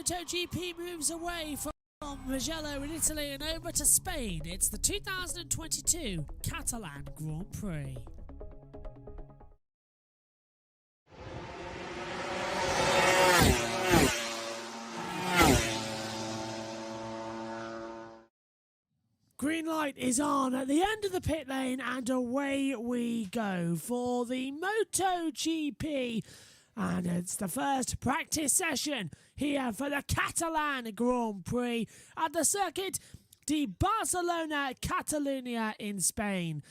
MotoGP moves away from Mugello in Italy and over to Spain. It's the 2022 Catalan Grand Prix. Green light is on at the end of the pit lane and away we go for the MotoGP. And it's the first practice session here for the Catalan Grand Prix at the Circuit de Barcelona, Catalunya in Spain.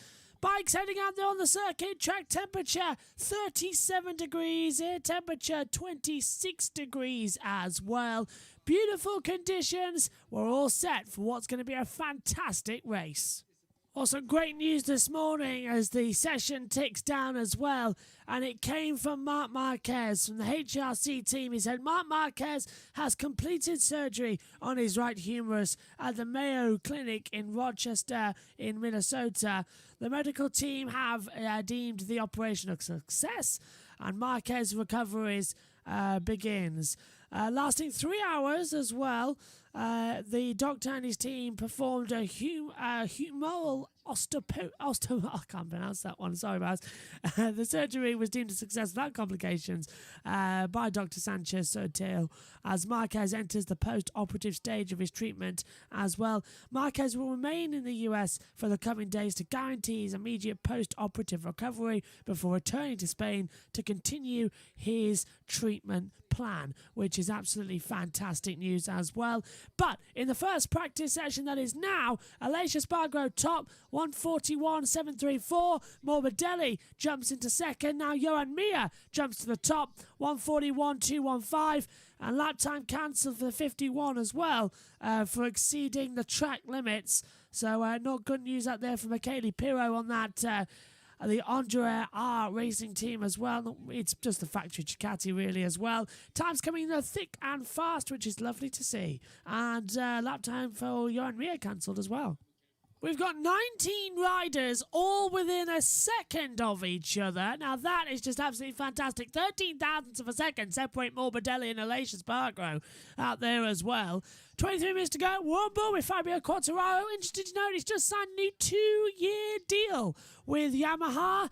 Bikes heading out there on the circuit, track temperature 37 degrees, air temperature 26 degrees as well. Beautiful conditions. We're all set for what's going to be a fantastic race. Also, great news this morning as the session ticks down as well, and it came from Marc Marquez from the HRC team. He said Marc Marquez has completed surgery on his right humerus at the Mayo Clinic in Rochester in Minnesota. The medical team have deemed the operation a success, and Marquez's recovery begins. Lasting 3 hours as well, the doctor and his team performed a humeral I can't pronounce that one, sorry guys. The surgery was deemed a success without complications by Dr. Sanchez Sotil as Marquez enters the post-operative stage of his treatment as well. Marquez will remain in the US for the coming days to guarantee his immediate post-operative recovery before returning to Spain to continue his treatment plan, which is absolutely fantastic news as well. But in the first practice session that is now, Aleix Espargaro top, 141.734. Morbidelli jumps into second. Now Johan Mir jumps to the top, 141.215. And lap time cancelled for the 51 as well for exceeding the track limits. So not good news out there for Michele Pirro on that. The Andrea R racing team as well. It's just the factory Ducati really as well. Time's coming in thick and fast, which is lovely to see. And lap time for Johan Mir cancelled as well. We've got 19 riders all within a second of each other. Now that is just absolutely fantastic. 13 thousandths of a second separate Morbidelli and Aleix Espargaro out there as well. 23 minutes to go. One more with Fabio Quartararo. Interested to note he's just signed a new 2-year deal with Yamaha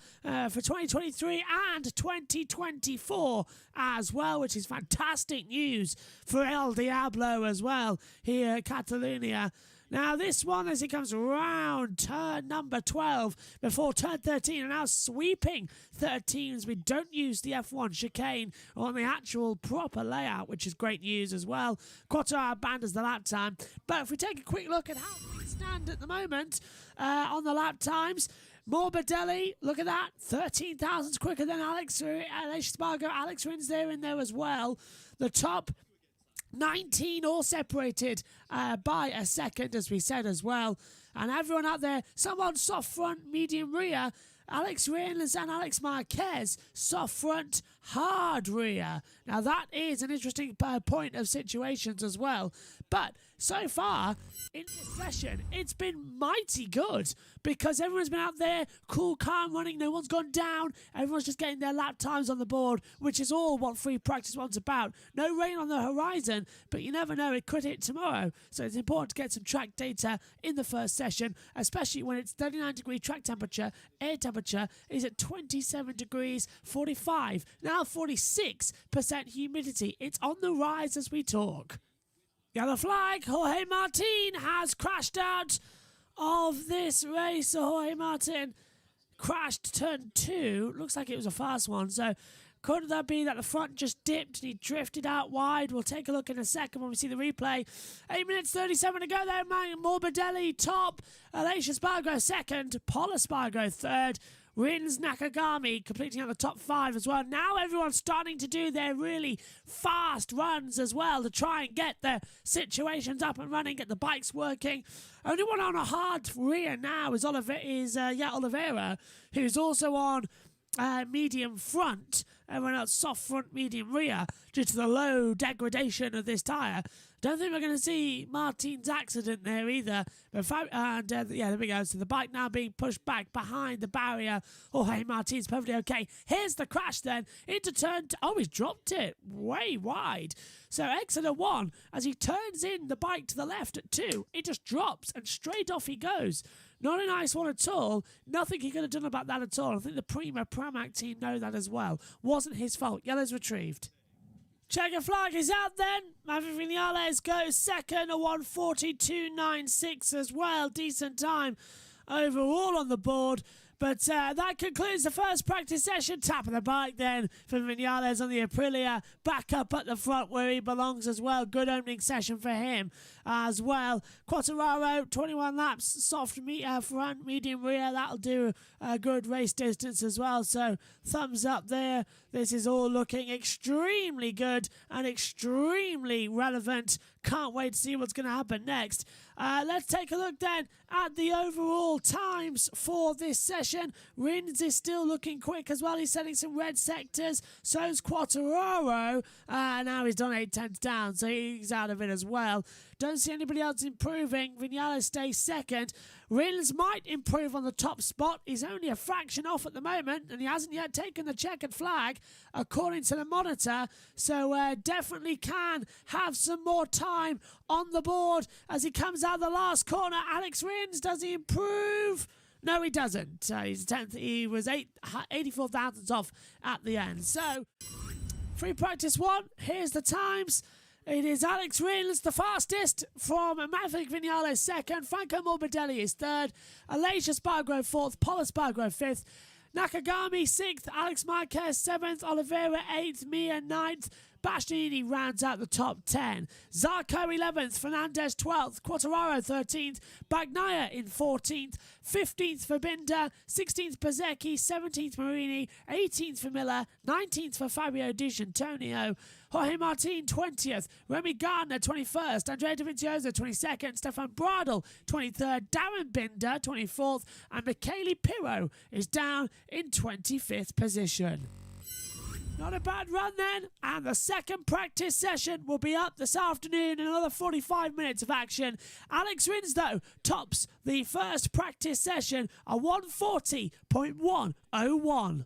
for 2023 and 2024 as well, which is fantastic news for El Diablo as well here at Catalunya. Now this one, as it comes round turn number 12 before turn 13, and now sweeping 13s. We don't use the F1 chicane on the actual proper layout, which is great news as well. Quartararo abandons the lap time. But if we take a quick look at how things stand at the moment on the lap times, Morbidelli, look at that, 13 thousandths quicker than Aleix Espargaro. Alex Rins there in there as well. The top 19 all separated by a second, as we said as well. And everyone out there, some on soft front, medium rear. Alex Rins and Alex Marquez, soft front, hard rear. Now that is an interesting point of situations as well. But so far in this session, it's been mighty good because everyone's been out there, cool, calm, running. No one's gone down. Everyone's just getting their lap times on the board, which is all what free practice one's about. No rain on the horizon, but you never know, it could hit tomorrow. So it's important to get some track data in the first session, especially when it's 39-degree track temperature. Air temperature is at 27 degrees 45. Now 46% humidity. It's on the rise as we talk. Yellow flag, Jorge Martin has crashed out of this race. So Jorge Martin crashed turn 2. Looks like it was a fast one. So could that be that the front just dipped and he drifted out wide? We'll take a look in a second when we see the replay. 8 minutes 37 to go there. Morbidelli top. Aleix Espargaro second. Paul Espargaro third. Rins Nakagami completing out the top 5 as well. Now everyone's starting to do their really fast runs as well to try and get the situations up and running, get the bikes working. Only one on a hard rear now is Oliveira, who's also on medium front. Everyone else soft front, medium rear due to the low degradation of this tyre. Don't think we're going to see Martin's accident there either. But yeah, there we go. So the bike now being pushed back behind the barrier. Oh, hey, Martin's perfectly okay. Here's the crash then. Into turn. Oh, he's dropped it way wide. So Exeter 1, as he turns in the bike to the left at 2, it just drops and straight off he goes. Not a nice one at all. Nothing he could have done about that at all. I think the Prima Pramac team know that as well. Wasn't his fault. Yellow's retrieved. Checker flag is out then. Maverick Vinales goes second, a 1:42.96 as well. Decent time overall on the board. But that concludes the first practice session. Tap of the bike then for Vinales on the Aprilia. Back up at the front where he belongs as well. Good opening session for him as well. Quartararo, 21 laps, soft front, medium rear. That'll do a good race distance as well. So thumbs up there. This is all looking extremely good and extremely relevant. Can't wait to see what's going to happen next. Let's take a look then at the overall times for this session. Rins is still looking quick as well. He's setting some red sectors. So's Quartararo. Now he's done 8 tenths down, so he's out of it as well. Don't see anybody else improving. Vinales stays second. Rins might improve on the top spot. He's only a fraction off at the moment, and he hasn't yet taken the checkered flag, according to the monitor. So definitely can have some more time on the board as he comes out of the last corner. Alex Rins, does he improve? No, he doesn't. He's 10th. He was 84 thousandths off at the end. So, free practice 1. Here's the times. It is Alex Rins, the fastest, from Maverick Vinales second. Franco Morbidelli is third. Aleix Espargaro fourth. Paul Espargaro fifth. Nakagami sixth. Alex Marquez seventh. Oliveira eighth. Mia ninth. Bastianini rounds out the top 10. Zarco 11th, Fernandez 12th, Quartararo 13th, Bagnaia in 14th, 15th for Binder, 16th for Zecchi, 17th Marini, 18th for Miller, 19th for Fabio Di Gianantonio, Jorge Martin 20th, Remy Gardner 21st, Andrea Dovizioso 22nd, Stefan Bradl 23rd, Darren Binder 24th, and Michele Pirro is down in 25th position. Not a bad run then, and the second practice session will be up this afternoon in another 45 minutes of action. Alex Rins, though, tops the first practice session, a 1:40.101.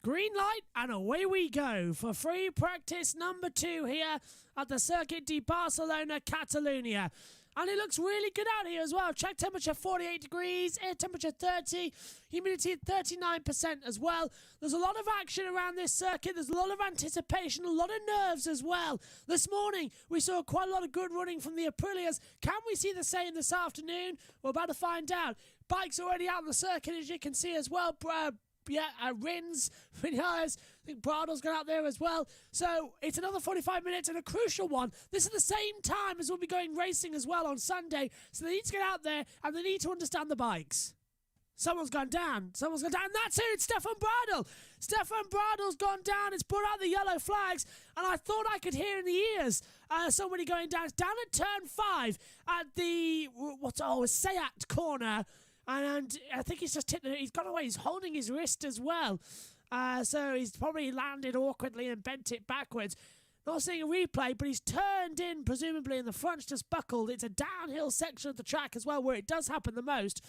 Green light, and away we go for free practice number 2 here at the Circuit de Barcelona, Catalunya. And it looks really good out here as well. Track temperature 48 degrees, air temperature 30, humidity at 39% as well. There's a lot of action around this circuit. There's a lot of anticipation, a lot of nerves as well. This morning, we saw quite a lot of good running from the Aprilias. Can we see the same this afternoon? We're about to find out. Bikes already out on the circuit, as you can see as well. Rins, Vinales, I think Bradl's gone out there as well. So it's another 45 minutes and a crucial one. This is the same time as we'll be going racing as well on Sunday. So they need to get out there and they need to understand the bikes. Someone's gone down. And that's it. It's Stefan Bradl. Stefan Bradl's gone down. It's brought out the yellow flags. And I thought I could hear in the ears somebody going down. It's down at turn 5 at the, Seat corner. And I think he's just he's gone away. He's holding his wrist as well. So he's probably landed awkwardly and bent it backwards. Not seeing a replay, but he's turned in, presumably, and the front's just buckled. It's a downhill section of the track as well, where it does happen the most.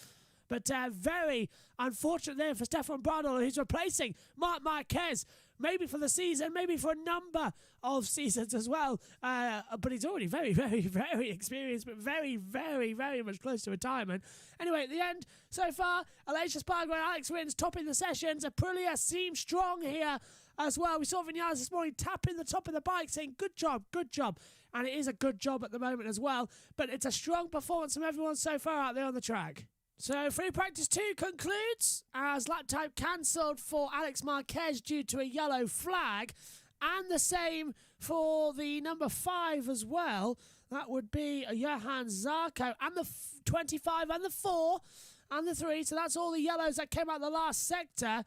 But very unfortunate there for Stefan Bradl, who's replacing Marc Marquez, maybe for the season, maybe for a number of seasons as well. But he's already very, very, very experienced, but very, very, very much close to retirement. Anyway, at the end, so far, Aleix Espargaro and Alex Rins topping the sessions. Aprilia seems strong here as well. We saw Vinales this morning tapping the top of the bike, saying, good job, good job. And it is a good job at the moment as well. But it's a strong performance from everyone so far out there on the track. So free practice 2 concludes as lap time cancelled for Alex Marquez due to a yellow flag, and the same for the number 5 as well. That would be Johan Zarco, and the 25 and the 4 and the 3. So that's all the yellows that came out the last sector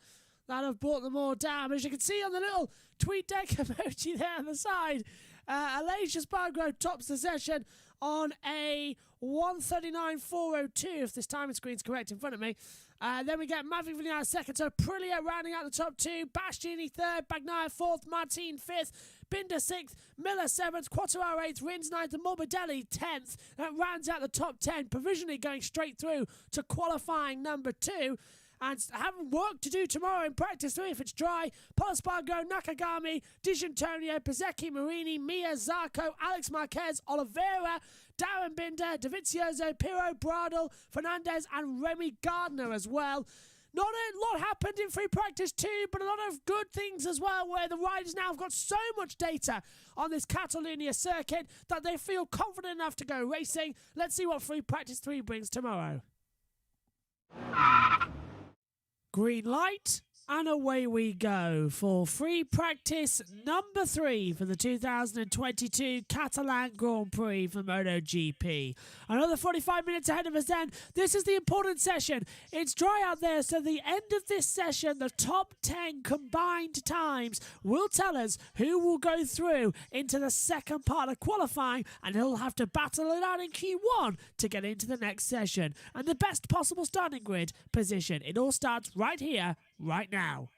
that have brought them all down. As you can see on the little tweet deck emoji there on the side, Aleix Espargaro tops the session on a 1:39.402, if this timing screen's correct in front of me. Then we get Maverick Vinales second, so Aprilia rounding out the top 2, Bastianini third, Bagnaia fourth, Martin fifth, Binder 6th, Miller 7th, Quattararo 8th, Rins 9th, and Morbidelli 10th. That rounds out the top 10, provisionally going straight through to qualifying number 2. And having work to do tomorrow in practice 3 if it's dry. Polaspargo, Nakagami, Di Giannantonio, Bezzecchi, Marini, Mia, Zarco, Alex Marquez, Oliveira, Darren Binder, Dovizioso, Pirro, Bradle, Fernandez, and Remy Gardner as well. Not a lot happened in free practice 2, but a lot of good things as well, where the riders now have got so much data on this Catalunya circuit that they feel confident enough to go racing. Let's see what free practice 3 brings tomorrow. Green light, and away we go for free practice number 3 for the 2022 Catalan Grand Prix for MotoGP. Another 45 minutes ahead of us then. This is the important session. It's dry out there, so the end of this session, the top 10 combined times will tell us who will go through into the second part of qualifying, and he'll have to battle it out in Q1 to get into the next session. And the best possible starting grid position. It all starts right here, right now.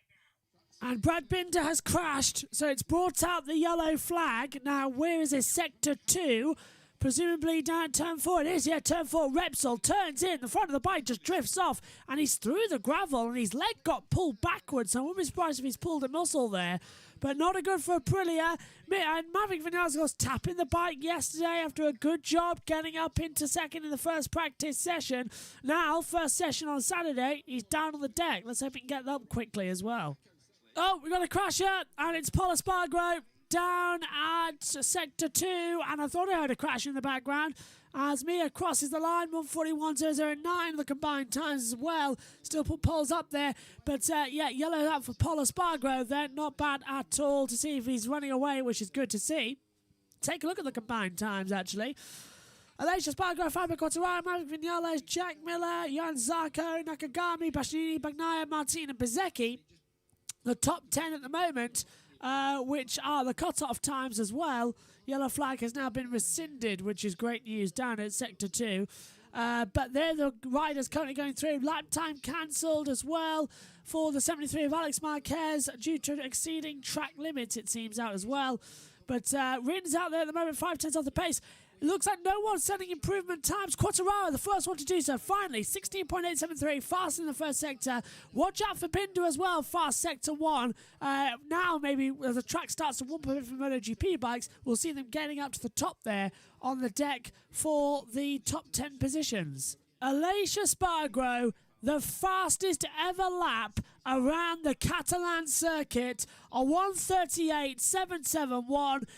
And Brad Binder has crashed, so it's brought out the yellow flag. Now, where is this? Sector 2. Presumably down turn 4. It is, yeah, turn 4. Repsol turns in. The front of the bike just drifts off, and he's through the gravel, and his leg got pulled backwards. So I wouldn't be surprised if he's pulled a muscle there. But not a good for Aprilia. And Maverick Vinales was tapping the bike yesterday after a good job getting up into second in the first practice session. Now, first session on Saturday, he's down on the deck. Let's hope he can get up quickly as well. Oh, we got a crasher, and it's Polaspargo down at sector 2, and I thought I heard a crash in the background as Mia crosses the line. 1:41.009 the combined times as well. Still put poles up there, but yeah, yellow out for Polaspargo then. Not bad at all to see if he's running away, which is good to see. Take a look at the combined times actually. Aleix Espargaro, Fabio Quartararo, Maverick Vinales, Jack Miller, Johan Zarco, Nakagami, Bastianini, Bagnaia, Martin and Bezzecchi. The top 10 at the moment, which are the cut-off times as well. Yellow flag has now been rescinded, which is great news down at Sector 2. But they're the riders currently going through. Lap time cancelled as well for the 73 of Alex Marquez due to exceeding track limits, it seems, out as well. But Rins out there at the moment, 5/10 off the pace. It looks like no one's setting improvement times. Quartararo, the first one to do so. Finally, 16.873, fast in the first sector. Watch out for Binder as well, fast sector 1. Now, maybe as the track starts to warm up for MotoGP bikes, we'll see them getting up to the top there on the deck for the top 10 positions. Aleix Espargaro, the fastest ever lap around the Catalan circuit, a 1:38.771,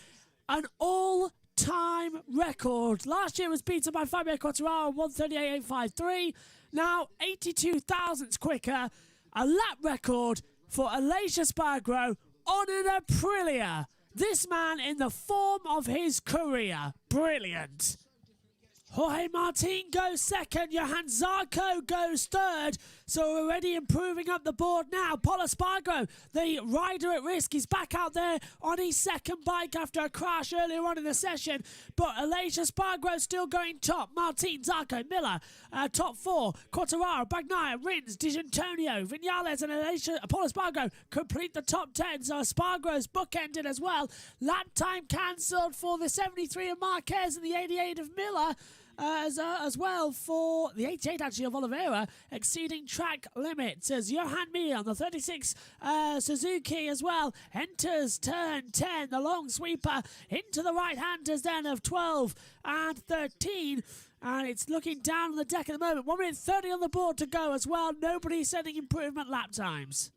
an all-time record. Last year was beaten by Fabio Quartararo, 1:38.853. Now 82 thousandths quicker. A lap record for Aleix Espargaro on an Aprilia. This man in the form of his career. Brilliant. Jorge Martin goes second, Johan Zarco goes third, so we're already improving up the board now. Polaspargo, the rider at risk, is back out there on his second bike after a crash earlier on in the session, but Aleix Espargaro still going top. Martin, Zarco, Miller, top 4, Quartararo, Bagnaia, Rins, Di Giannantonio, Vinales and Polaspargo complete the top 10, so Espargaro's bookended as well. Lap time cancelled for the 73 of Marquez and the 88 of Miller. As well for the 88 actually of Oliveira, exceeding track limits as Johan Mir on the 36 Suzuki as well enters turn 10, the long sweeper into the right-handers then of 12 and 13. And it's looking down on the deck at the moment. 1:30 on the board to go as well. Nobody setting improvement lap times.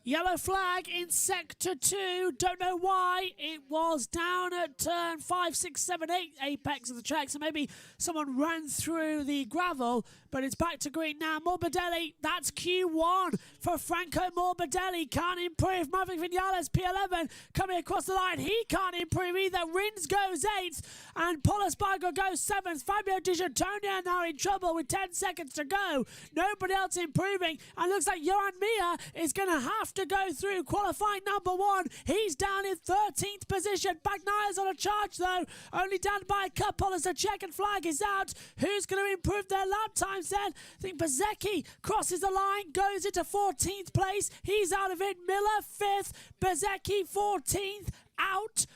Yellow flag in sector 2. Don't know why. It was down at turn 5, 6, 7, 8 apex of the track. So maybe someone ran through the gravel. But it's back to green now. Morbidelli, that's Q1 for Franco Morbidelli. Can't improve. Maverick Vinales, P11, coming across the line. He can't improve either. Rins goes 8th. And Polaspargo goes 7th. Fabio Di Giannantonio now in trouble with 10 seconds to go. Nobody else improving. And looks like Johan Mir is going to have to go through qualifying number 1. He's down in 13th position. Bagnaia's on a charge though. Only down by a couple as the checkered flag is out. Who's going to improve their lap times then? I think Bezzecchi crosses the line, goes into 14th place. He's out of it. Miller 5th. Bezzecchi 14th. Out.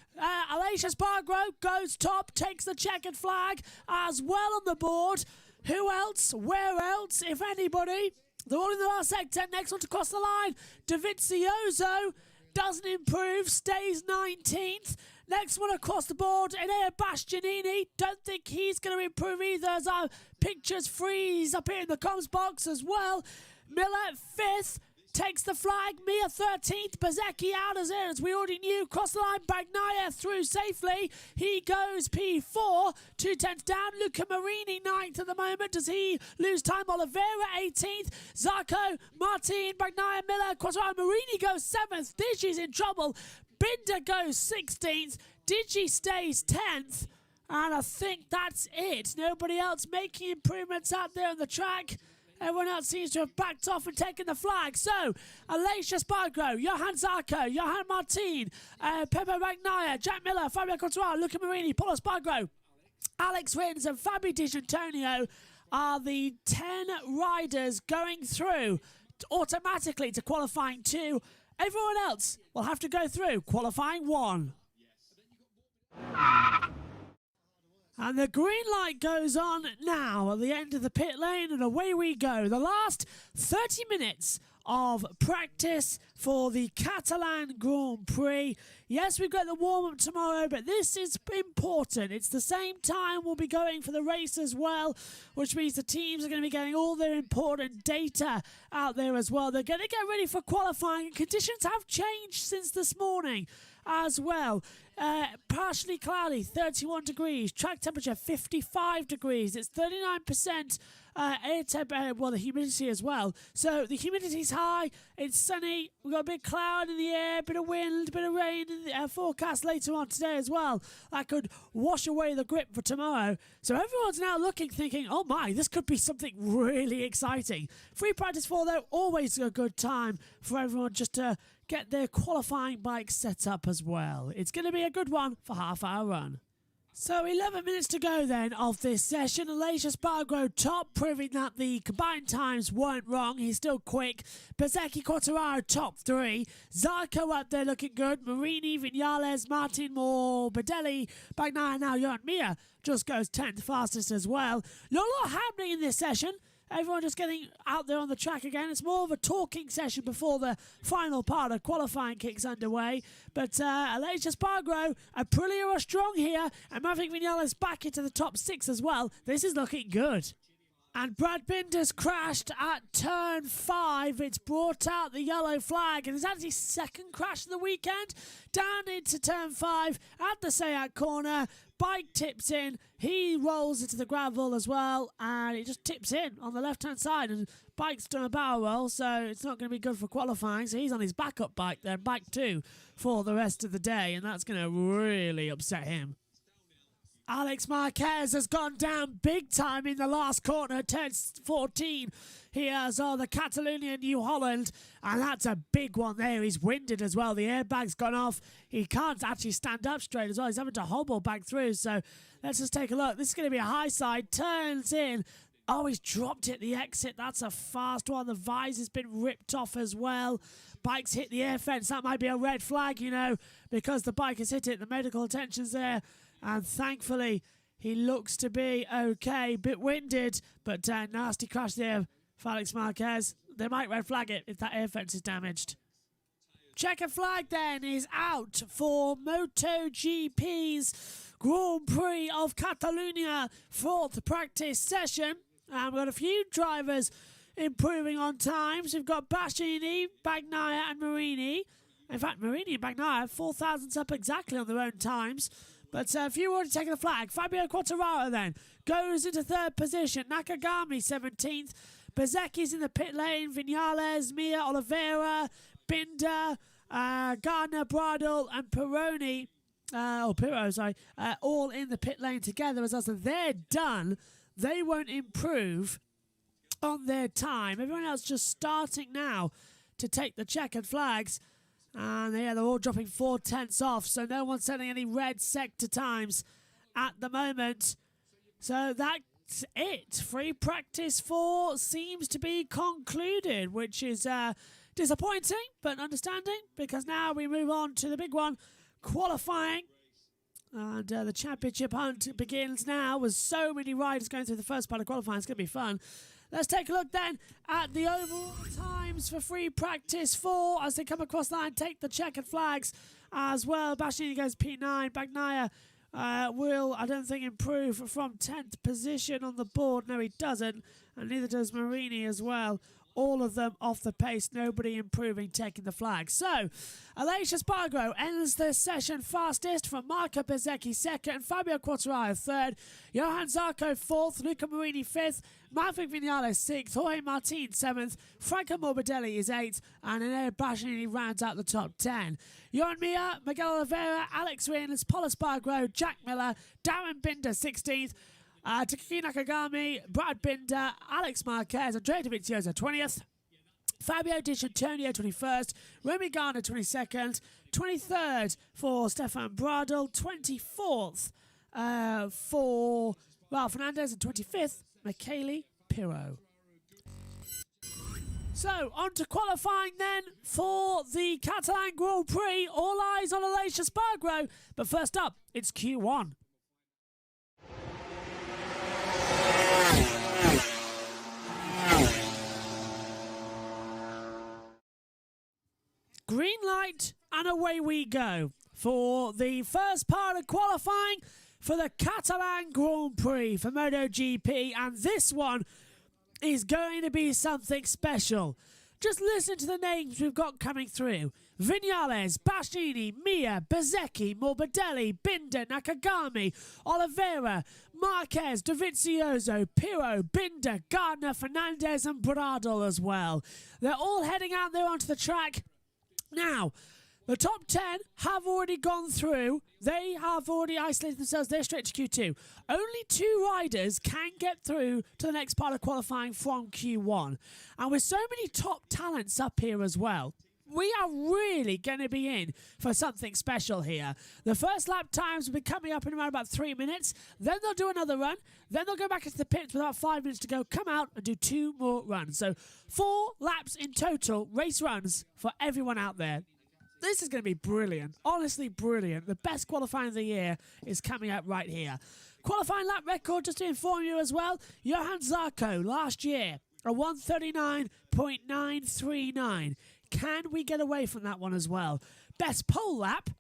Alicia Spargo goes top, takes the checkered flag as well on the board. Who else? Where else, if anybody? They're all in the last sector. Next one to cross the line, Dovizioso doesn't improve, stays 19th. Next one across the board, Enea Bastianini. Don't think he's going to improve either as our pictures freeze up here in the comms box as well. Miller 5th. Takes the flag, Mia 13th, Bezecchi out as we already knew. Cross the line, Bagnaia through safely. He goes P4, 2/10 down. Luca Marini 9th at the moment. Does he lose time? Oliveira 18th, Zarco, Martin, Bagnaia, Miller. Cross the line, Marini goes 7th. Digi's in trouble. Binder goes 16th. Digi stays 10th. And I think that's it. Nobody else making improvements out there on the track. Everyone else seems to have backed off and taken the flag. So, Alicia Spargo, Johan Zarco, Johan Martin, Pepe Bagnaia, Jack Miller, Fabio Quartararo, Luca Marini, Paulo Spargo, Alex Rins and Fabio Di Antonio are the 10 riders going through automatically to qualifying 2. Everyone else will have to go through qualifying 1. And the green light goes on now at the end of the pit lane, and away we go. The last 30 minutes of practice for the Catalan Grand Prix. Yes, we've got the warm-up tomorrow, but this is important. It's the same time we'll be going for the race as well, which means the teams are going to be getting all their important data out there as well. They're going to get ready for qualifying, and conditions have changed since this morning as well. Partially cloudy, 31 degrees. Track temperature, 55 degrees. It's 39% air temperature, the humidity as well. So the humidity's high. It's sunny. We've got a big cloud in the air, bit of wind, bit of rain in the forecast later on today as well. That could wash away the grip for tomorrow. So everyone's now looking, thinking, oh my, this could be something really exciting. Free practice 4, though, always a good time for everyone just to get their qualifying bikes set up as well. It's going to be a good one for half-hour run. So 11 minutes to go then of this session. Alicia Spargo top, proving that the combined times weren't wrong. He's still quick. Bezecchi Quartararo top 3. Zarco up there looking good. Marini, Viñales, Martin Moore, Bedelli, Bagnaia now. Johan Mir just goes 10th fastest as well. Not a lot happening in this session. Everyone just getting out there on the track again. It's more of a talking session before the final part of qualifying kicks underway. But Alicia Spargo, Aprilia are strong here. And Maverick Viñales back into the top 6 as well. This is looking good. And Brad Binder's crashed at turn 5. It's brought out the yellow flag. And it's actually his second crash of the weekend. Down into turn 5 at the Seat corner. Bike tips in. He rolls into the gravel as well. And it just tips in on the left-hand side. And bike's done a barrel roll, so it's not going to be good for qualifying. So he's on his backup bike then, bike 2, for the rest of the day. And that's going to really upset him. Alex Marquez has gone down big time in the last corner, turn 14. He has the Catalonia New Holland, and that's a big one there. He's winded as well. The airbag's gone off. He can't actually stand up straight as well. He's having to hobble back through. So let's just take a look. This is going to be a high side. Turns in. Oh, he's dropped it at the exit. That's a fast one. The visor's been ripped off as well. Bike's hit the air fence. That might be a red flag, you know, because the bike has hit it. The medical attention's there. And thankfully, he looks to be okay. Bit winded, but nasty crash there for Alex Marquez. They might red flag it if that air fence is damaged. Checker flag then is out for MotoGP's Grand Prix of Catalonia 4th practice session. And we've got a few drivers improving on times. We've got Bastianini, Bagnaia and Marini. In fact, Marini and Bagnaia 4,000s up exactly on their own times. But a few already taking the flag. Fabio Quartararo then goes into 3rd position. Nakagami 17th. Bezecchi's in the pit lane. Viñales, Mia, Oliveira, Binder, Gardner, Bradle and Pironi. All in the pit lane together. As they're done, they won't improve on their time. Everyone else just starting now to take the checkered flags. And yeah, they're all dropping 4/10 off, so no one's setting any red sector times at the moment. So that's it. Free practice 4 seems to be concluded, which is disappointing, but understanding, because now we move on to the big one, qualifying And the championship hunt begins now with so many riders going through the first part of qualifying. It's going to be fun. Let's take a look then at the overall times for free practice 4 as they come across the line, take the checkered flags as well. Bastianini goes P9. Bagnaia will, I don't think, improve from 10th position on the board. No, he doesn't. And neither does Marini as well. All of them off the pace, nobody improving, taking the flag. So, Aleix Espargaro ends the session fastest from Marco Bezzecchi second, Fabio Quartararo third, Johan Zarco fourth, Luca Marini fifth, Maverick Vinales sixth, Jorge Martin seventh, Franco Morbidelli is eighth, and Enea Bastianini rounds out the top 10. Johan Mir, Miguel Oliveira, Alex Rins, Paul Espargaro, Jack Miller, Darren Binder 16th, Takaki Nakagami, Brad Binder, Alex Marquez, Andrea Dovizioso 20th, Fabio Di Antonio 21st, Remy Garner 22nd, 23rd for Stefan Bradl, 24th for Fernandez, and 25th, Michele Pirro. So, on to qualifying then for the Catalan Grand Prix. All eyes on Aleix Espargaro, but first up, it's Q1. Green light, and away we go for the first part of qualifying for the Catalan Grand Prix for MotoGP, and this one is going to be something special. Just listen to the names we've got coming through. Vinales, Bastianini, Mir, Bezzecchi, Morbidelli, Binder, Nakagami, Oliveira, Marquez, Dovizioso, Pirro, Binder, Gardner, Fernandez and Bradl as well. They're all heading out there onto the track. Now, the top 10 have already gone through. They have already isolated themselves. They're straight to Q2. Only 2 riders can get through to the next part of qualifying from Q1. And with so many top talents up here as well, we are really going to be in for something special here. The first lap times will be coming up in around about 3 minutes. Then they'll do another run. Then they'll go back into the pits with about 5 minutes to go, come out and do 2 more runs. So 4 laps in total, race runs for everyone out there. This is going to be brilliant. Honestly, brilliant. The best qualifying of the year is coming up right here. Qualifying lap record, just to inform you as well. Johan Zarco last year, a 139.939. Can we get away from that one as well? Best pole lap,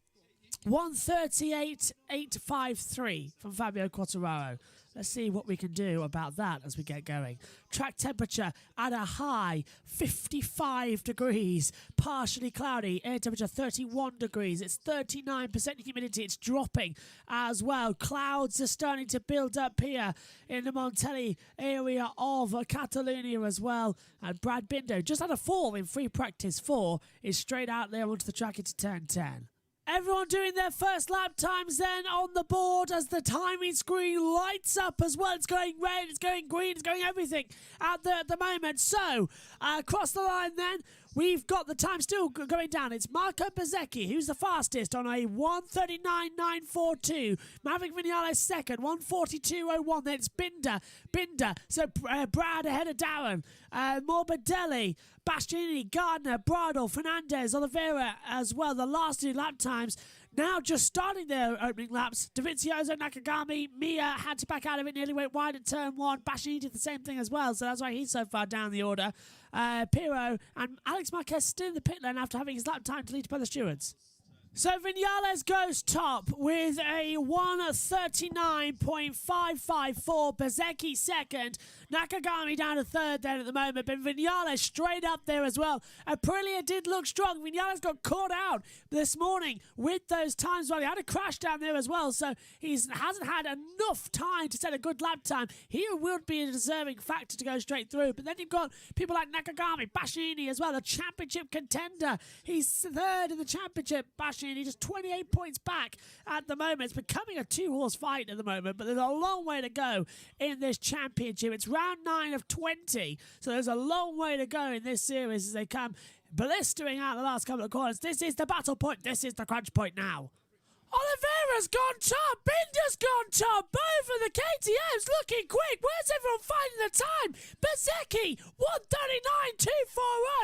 138.853 from Fabio Quartararo. Let's see what we can do about that as we get going. Track temperature at a high 55 degrees, partially cloudy. Air temperature 31 degrees. It's 39% humidity. It's dropping as well. Clouds are starting to build up here in the Montelli area of Catalonia as well. And Brad Binder just had a fall in free practice 4. Is straight out there onto the track into turn 10. Everyone doing their first lap times then on the board as the timing screen lights up as well. It's going red, it's going green, it's going everything out there at the moment. So, across the line then, we've got the time still going down. It's Marco Bezzecchi, who's the fastest on a 139.942. Maverick Vinales second, 142.01. Then it's Binder. So Brad ahead of Darren. Morbidelli, Bastianini, Gardner, Bradl, Fernandez, Oliveira as well. The last 2 lap times now just starting their opening laps. Dovizioso, Nakagami, Mia had to back out of it, nearly went wide at turn 1. Bastianini did the same thing as well, so that's why he's so far down the order. Pirro and Alex Marquez still in the pit lane after having his lap time deleted by the stewards. So Vinales goes top with a 139.554. Bezzecchi second. Nakagami down to third then at the moment, but Vinales straight up there as well. Aprilia did look strong. Vinales got caught out this morning with those times. Well, he had a crash down there as well, so he hasn't had enough time to set a good lap time. He would be a deserving factor to go straight through. But then you've got people like Nakagami, Bastianini as well, the championship contender. He's third in the championship. Bastianini just 28 points back at the moment. It's becoming a 2-horse fight at the moment, but there's a long way to go in this championship. It's round 9 of 20, so there's a long way to go in this series as they come blistering out the last couple of corners. This is the battle point. This is the crunch point now. Oliveira's gone top. Binder's gone top. Both of the KTM's looking quick. Where's everyone finding the time? Bezzecchi,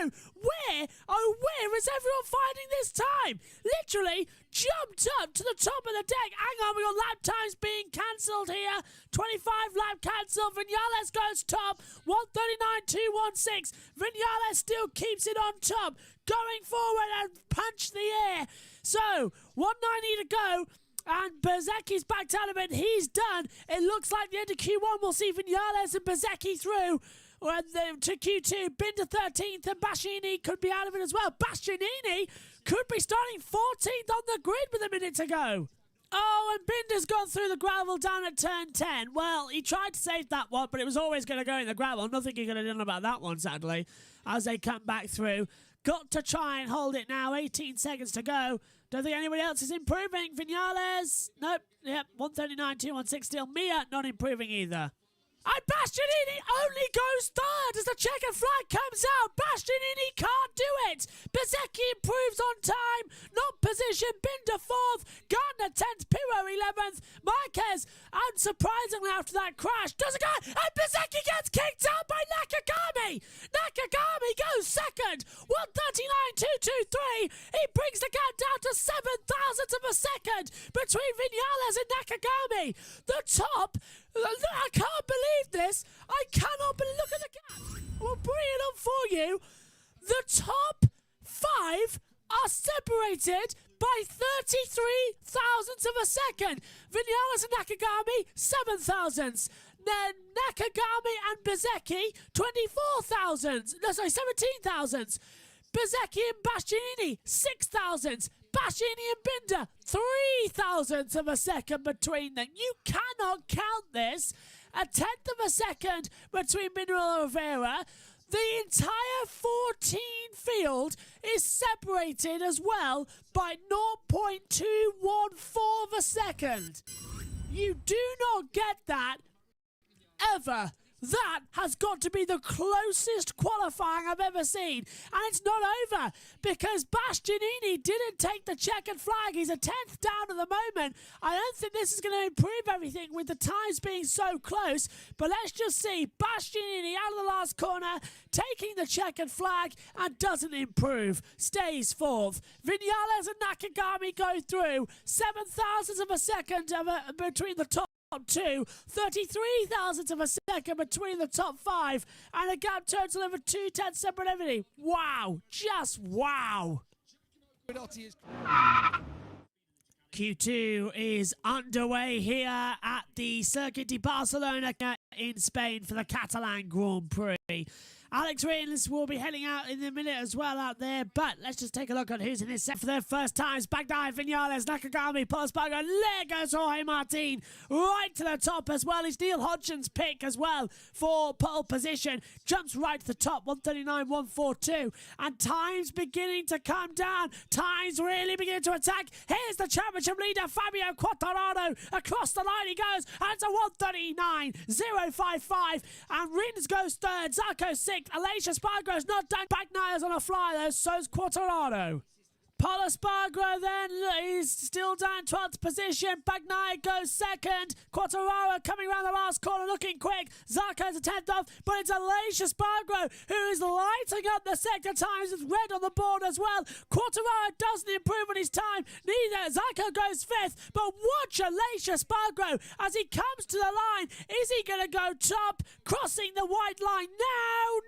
139.240. Where, oh where is everyone finding this time? Literally jumped up to the top of the deck. Hang on, we got lap times being cancelled here. 25 lap cancelled. Vinales goes top. 1:39.216. Vinales still keeps it on top. Going forward and punch the air. So, 1:90 to go. And Bezecchi's backed out of it. He's done. It looks like the end of Q1 will see Vinales and Bezecchi through to Q2. Binder 13th and Bastianini could be out of it as well. Bastianini could be starting 14th on the grid with a minute to go. Oh, and Binder's gone through the gravel down at turn 10. Well, he tried to save that one, but it was always going to go in the gravel. Nothing he could have done about that one, sadly, as they come back through. Got to try and hold it now. 18 seconds to go. Don't think anybody else is improving. Vinales, nope. Yep, 1:39.216 still. Mia not improving either. And Bastianini only goes third as the checkered flag comes out. Bastianini can't do it. Bezecchi improves on time. Not position. Binder 4th. Gardner 10th. Pirro 11th. Marquez, unsurprisingly after that crash, does a go. And Bezecchi gets kicked out by Nakagami. Nakagami goes second. 1:39.223. He brings the gap down to 7 thousandths of a second between Vinales and Nakagami. The top. I can't believe this. I cannot believe. Look at the gap. We'll bring it up for you. The top 5 are separated by 33 thousandths of a second. Vinales and Nakagami, 7 thousandths. Then Nakagami and Bezecchi, 24 thousandths. No, sorry, 17 thousandths. Bezecchi and Bastianini, 6 thousandths. Bastianini and Binder, 3 thousandths of a second between them. You cannot count this. A tenth of a second between Binder and Oliveira. The entire 14 field is separated as well by 0.214 of a second. You do not get that ever. That has got to be the closest qualifying I've ever seen. And it's not over because Bastianini didn't take the checkered flag. He's a 10th down at the moment. I don't think this is going to improve everything with the times being so close. But let's just see. Bastianini out of the last corner, taking the checkered flag and doesn't improve. Stays 4th. Vinales and Nakagami go through. 7 thousandths of a second between the top 2, 33 thousandths of a second between the top 5, and a gap total of 2/10 separate everything. Wow, just wow. Q2 is underway here at the Circuit de Barcelona in Spain for the Catalan Grand Prix. Alex Rins will be heading out in a minute as well out there, but let's just take a look at who's in this set for their first times. Baghdad, Vinales, Nakagami, Pospago, there goes Jorge Martin right to the top as well. It's Neil Hodgson's pick as well for pole position. Jumps right to the top, 1:39.142, and time's beginning to come down. Time's really beginning to attack. Here's the championship leader, Fabio Quartararo. Across the line he goes, and it's a 1:39.055, and Rins goes third, Zarco 6th. Alicia Spargro's not done. Bagnaya's on a fly though, so's Quartararo. Paul Espargaro then is still down 12th position. Bagnaia goes second. Quartararo coming around the last corner looking quick. Zarco's a 10th off, but it's Alicia Spargaro who is lighting up the sector times with red on the board as well. Quartararo doesn't improve on his time. Neither. Zarco goes 5th, but watch Alicia Spargaro as he comes to the line. Is he going to go top? Crossing the white line now?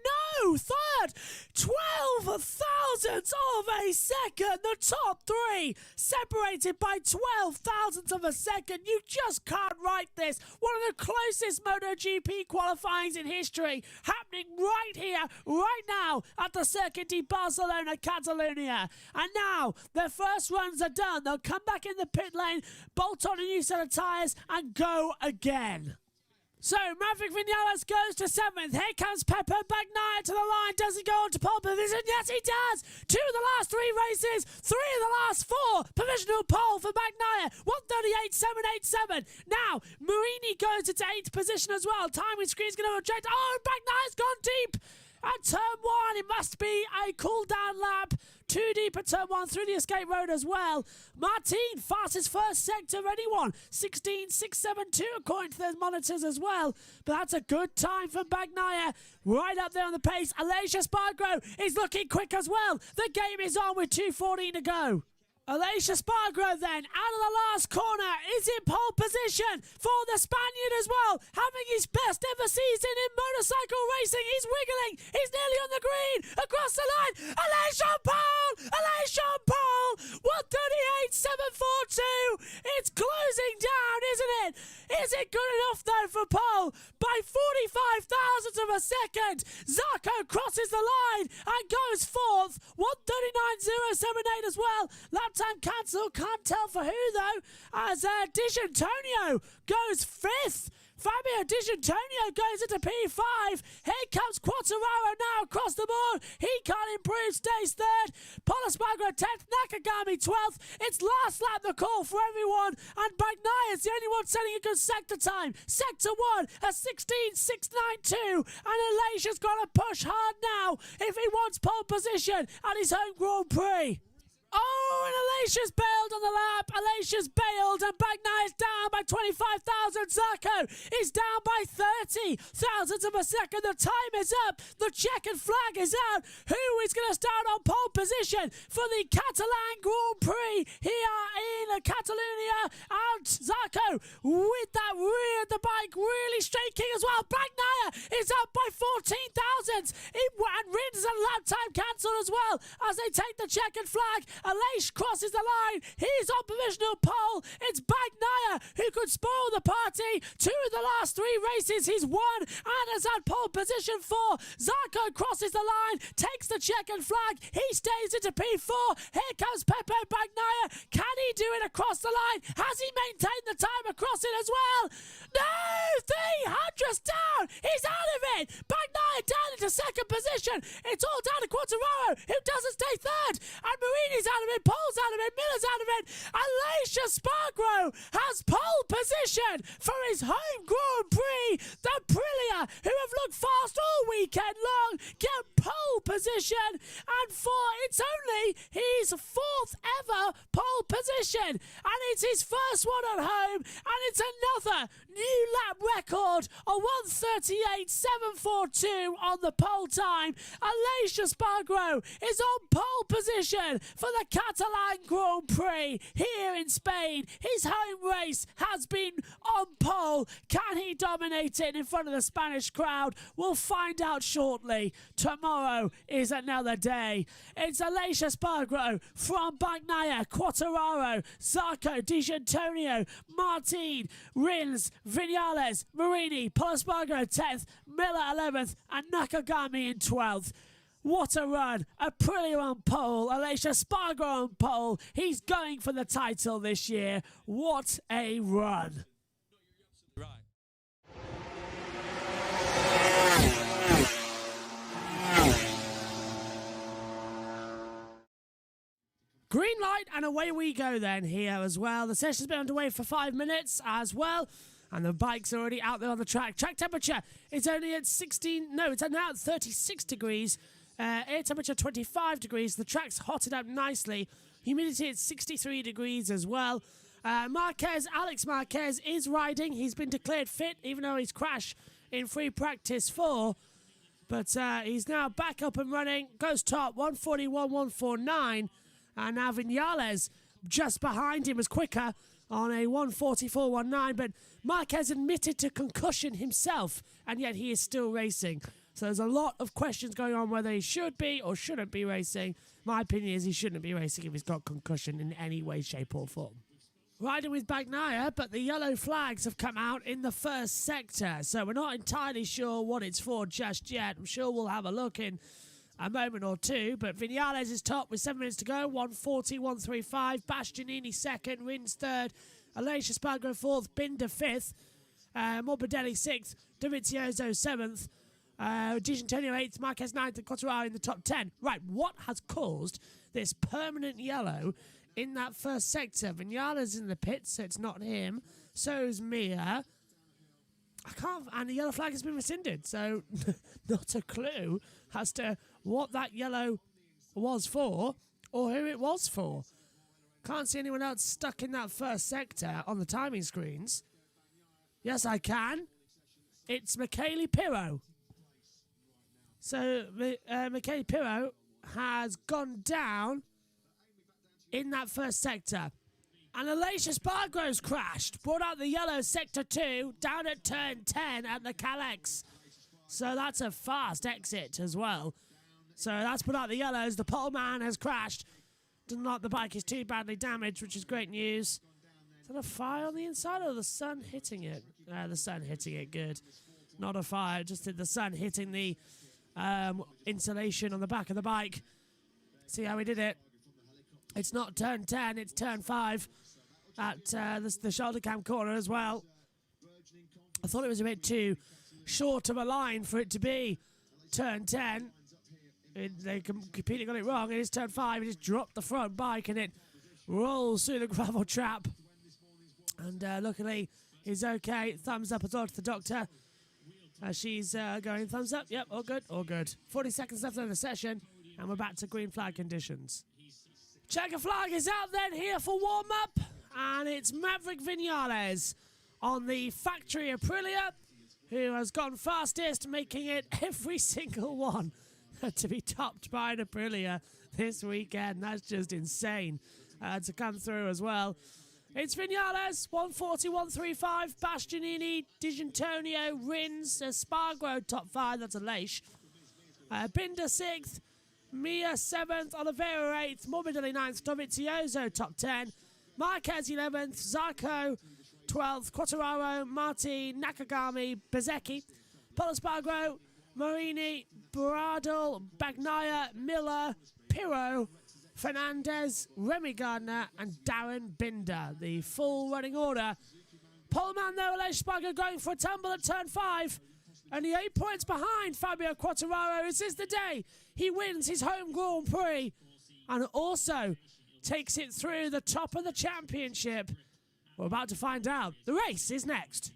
No! 3rd! 12 thousandths of a second. The top 3 separated by 12 thousandths of a second. You just can't write this. One of the closest MotoGP qualifyings in history happening right here, right now at the Circuit de Barcelona, Catalonia. And now their first runs are done. They'll come back in the pit lane, bolt on a new set of tyres and go again. So, Maverick Vinales goes to 7th. Here comes Pepper Bagnaia to the line. Does he go on to pole position? Yes, he does. 2 of the last 3 races. 3 of the last 4. Provisional pole for Bagnaia. 1:38.787. Now, Marini goes into 8th position as well. Timing screen's going to reject. Oh, Bagnaia's gone deep. At turn 1, it must be a cool-down lap. 2 deep at turn 1 through the escape road as well. Martin, fastest first sector of anyone. 16.672 according to those monitors as well. But that's a good time for Bagnaia. Right up there on the pace. Alicia Spargaro is looking quick as well. The game is on with 2:14 to go. Alicia Spargo then, out of the last corner, is in pole position for the Spaniard as well, having his best ever season in motorcycle racing. He's wiggling, he's nearly on the green, across the line, Alicia Pole, 1:38.742. It's closing down, isn't it? Is it good enough though for pole? By 45 thousandths of a second, Zarco crosses the line and goes fourth, 1:39.078 as well. Lap time cancelled, can't tell for who though, as Dijantonio goes fifth. Fabio Dijantonio goes into P5. Here comes Quartararo now across the board. He can't improve, stays third. Polaspargo 10th, Nakagami 12th. It's last lap the call for everyone. And Bagnaia is the only one setting a good sector time. Sector 1 at 16.692. And Alicia's got to push hard now if he wants pole position at his home Grand Prix. Oh, and Alicia's bailed on the lap. Alicia's bailed, and Bagnaia's down by 25,000. Zarco is down by 30 thousandths of a second. The time is up. The checkered flag is out. Who is going to start on pole position for the Catalan Grand Prix here in Catalonia? And Zarco with that rear, the bike really shaking as well. Bagnaia is up by 14 thousandths. And Rins and lap time cancelled as well as they take the checkered flag. Aleix crosses the line. He's on provisional pole. It's Bagnaia who could spoil the party. 2 of the last 3 races he's won and has had pole position for. Zarco crosses the line, takes the checkered flag. He stays into P4. Here comes Pepe Bagnaia. Can he do it across the line? Has he maintained the time across it as well? No! 300 down! He's out of it! Bagnaia down into second position. It's all down to Quartararo, who doesn't stay third. And Marini's out of it, Paul's out of it, Miller's out of it. Alicia Spargo has pole position for his home Grand Prix. The Aprilia, who have looked fast all weekend long, get pole position. And it's only his 4th ever pole position. And it's his first one at home. And it's another new lap record of 1:38.742 on the pole time. Alicia Spargo is on pole position for the Catalan Grand Prix here in Spain. His home race has been on pole. Can he dominate it in front of the Spanish crowd? We'll find out shortly. Tomorrow is another day. It's Alicia Spargo from Bagnaia, Quartararo, Zarco, Dijantonio, Martin, Rins, Vinales, Marini, Polaspargo 10th, Miller 11th, and Nakagami in 12th. What a run. Aprilia on pole. Alicia Spargo on pole. He's going for the title this year. What a run. Right. Green light and away we go then here as well. The session's been underway for 5 minutes as well. And the bike's already out there on the track. Track temperature is only at it's now at 36 degrees. Air temperature 25 degrees. The track's hotted up nicely. Humidity at 63 degrees as well. Alex Marquez is riding. He's been declared fit, even though he's crashed in free practice 4. But he's now back up and running. Goes top, 141.149. And now Vinales just behind him is quicker on a 144.19. But Marquez admitted to concussion himself, and yet he is still racing. So there's a lot of questions going on whether he should be or shouldn't be racing. My opinion is he shouldn't be racing if he's got concussion in any way, shape or form. Riding with Bagnaia, but the yellow flags have come out in the first sector. So we're not entirely sure what it's for just yet. I'm sure we'll have a look in a moment or two. But Vinales is top with 7 minutes to go. 140.135. Bastianini second. Rins third. Alicia Spargo fourth. Binder fifth. Morbidelli sixth. Dovizioso seventh. Dijantonio 8th, Marquez 9th, and Quartararo in the top 10. Right, what has caused this permanent yellow in that first sector? Vinales in the pits, so it's not him. So is Mia. And the yellow flag has been rescinded, so not a clue as to what that yellow was for or who it was for. Can't see anyone else stuck in that first sector on the timing screens. Yes, I can. It's Michele Pirro. So, Michele Pirro has gone down in that first sector. And Alicia Spargrove's crashed, brought out the yellow sector 2, down at turn 10 at the Calex. So that's a fast exit as well. So that's put out the yellows. The pole man has crashed. Doesn't look like the bike is too badly damaged, which is great news. Is that a fire on the inside or the sun hitting it? The sun hitting it, good. Not a fire, just the sun hitting the insulation on the back of the bike. See how we did it? It's not turn 10, it's turn 5 at the shoulder cam corner as well. I thought it was a bit too short of a line for it to be turn 10. They completely got it wrong. It is turn 5. It just dropped the front bike and it rolls through the gravel trap. And luckily, he's okay. Thumbs up as well to the doctor. She's going thumbs up. Yep, all good, all good. 40 seconds left in the session, and we're back to green flag conditions. Checker flag is out then here for warm-up, and it's Maverick Vinales on the factory Aprilia, who has gone fastest, making it every single one to be topped by an Aprilia this weekend. That's just insane to come through as well. It's Vinales, 140, 135, Bastianini, Digentonio, Rins, Spargrove top 5, that's a Leish. Binder 6th, Mia 7th, Oliveira 8th, Morbidelli 9th, Dovizioso top 10, Marquez 11th, Zarco 12th, Quattararo, Marti, Nakagami, Bezecchi, Polo Spargro, Marini, Bradle, Bagnaia, Miller, Pirro, Fernandez, Remy Gardner, and Darren Binder. The full running order. Poleman, though, Aleix Spargo going for a tumble at turn 5. Only 8 points behind Fabio Quattararo. Is this the day he wins his home Grand Prix and also takes it through the top of the championship? We're about to find out. The race is next.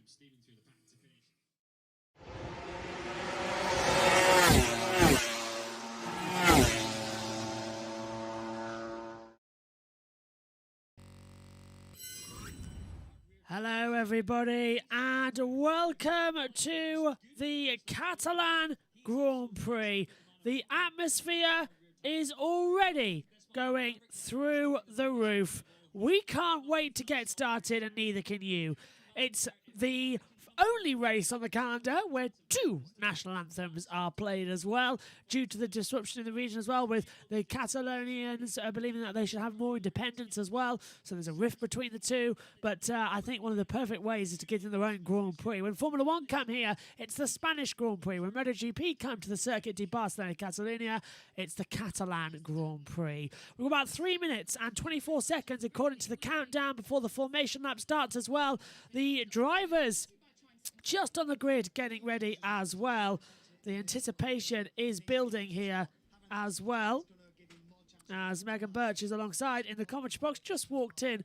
Hello everybody and welcome to the Catalan Grand Prix. The atmosphere is already going through the roof. We can't wait to get started and neither can you. It's the only race on the calendar where 2 national anthems are played as well, due to the disruption in the region as well, with the Catalonians believing that they should have more independence as well. So there's a rift between the two. But I think one of the perfect ways is to give them their own Grand Prix. When Formula 1 come here, it's the Spanish Grand Prix. When MotoGP come to the Circuit de Barcelona Catalunya, it's the Catalan Grand Prix. We've got about 3 minutes and 24 seconds according to the countdown before the formation lap starts as well. The drivers just on the grid getting ready as well. The anticipation is building here as well, as Megan Birch is alongside in the commentary box, just walked in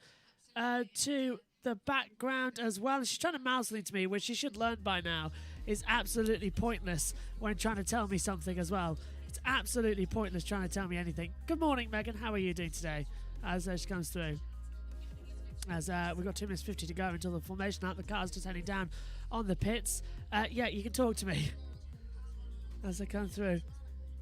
to the background as well. And she's trying to mouth something to me, which she should learn by now is absolutely pointless when trying to tell me something as well. It's absolutely pointless trying to tell me anything. Good morning, Megan. How are you doing today? As she comes through. As we've got 2 minutes 50 to go until the formation lap. The car's just heading down on the pits. Yeah, you can talk to me as they come through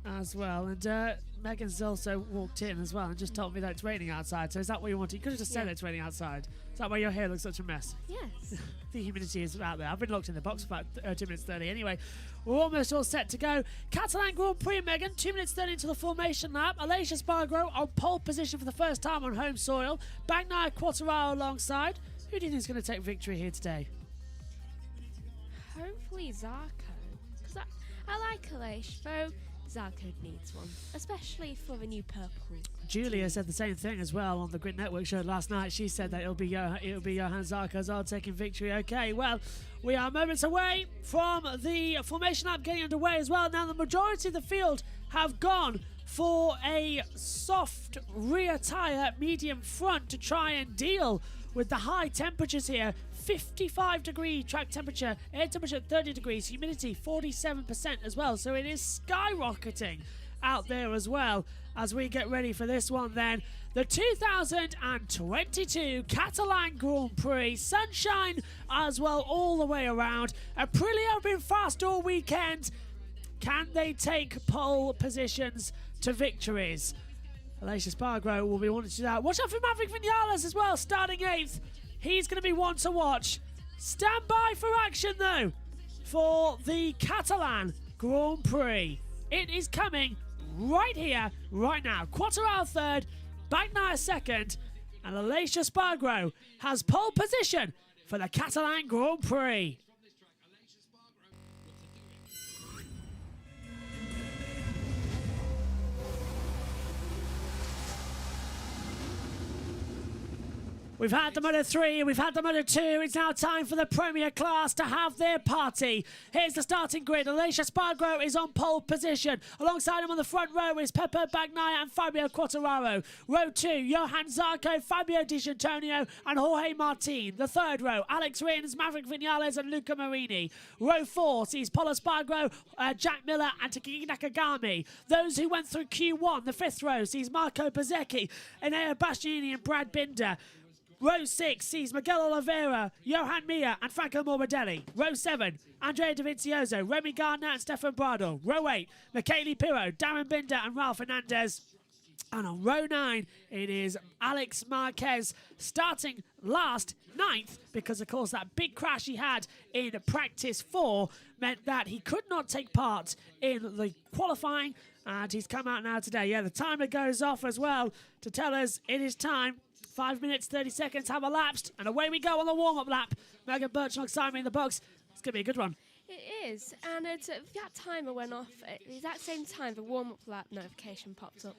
as well. And Megan's also walked in as well and just told me that it's raining outside. So is that what you wanted? You could have just said it's raining outside. Is that why your hair looks such a mess? Yes. The humidity is out there. I've been locked in the box for about 2 minutes 30 anyway. We're almost all set to go. Catalan Grand Prix, Megan. 2 minutes 30 into the formation lap. Alicia Spargo on pole position for the first time on home soil. Bagnaia Quattararo alongside. Who do you think is going to take victory here today? Hopefully Zarco. Because I like Alicia, though Zarco needs one. Especially for the new purple. Julia said the same thing as well on the Grid Network show last night. She said that it'll be Johan Zarco as well taking victory. Okay, well, we are moments away from the formation lap getting underway as well. Now, the majority of the field have gone for a soft rear tyre, medium front, to try and deal with the high temperatures here. 55 degree track temperature, air temperature at 30 degrees, humidity 47% as well. So it is skyrocketing out there as well as we get ready for this one then. The 2022 Catalan Grand Prix. Sunshine as well all the way around. Aprilia have been fast all weekend. Can they take pole positions to victories? Alicia Spargo will be wanting to do that. Watch out for Maverick Vinales as well, starting 8th. He's going to be one to watch. Stand by for action, though, for the Catalan Grand Prix. It is coming right here, right now. Quartararo 3rd, Bagnaia 2nd, and Alicia Spargo has pole position for the Catalan Grand Prix. We've had the Moto 3, we've had the Moto 2. It's now time for the Premier class to have their party. Here's the starting grid. Alicia Spargo is on pole position. Alongside him on the front row is Pepe Bagnaia and Fabio Quartararo. Row 2, Johan Zarco, Fabio Di Gianantonio and Jorge Martin. The third row, Alex Rins, Maverick Vinales and Luca Marini. Row 4 sees Polo Spargo, Jack Miller and Takaki Nakagami. Those who went through Q1, the fifth row, sees Marco Bezzecchi, Enea Bastianini and Brad Binder. Row 6 sees Miguel Oliveira, Johan Mir and Franco Morbidelli. Row 7, Andrea Dovizioso, Remy Gardner and Stefan Bradl. Row 8, Michele Pirro, Darren Binder and Ralph Hernandez. And on row 9, it is Alex Marquez starting last, 9th, because of course that big crash he had in practice 4 meant that he could not take part in the qualifying, and he's come out now today. Yeah, the timer goes off as well to tell us it is time. 5 minutes, 30 seconds have elapsed, and away we go on the warm-up lap. Megan Birch alongside me in the box. It's going to be a good one. It is, and that timer went off at the exact same time the warm-up lap notification popped up.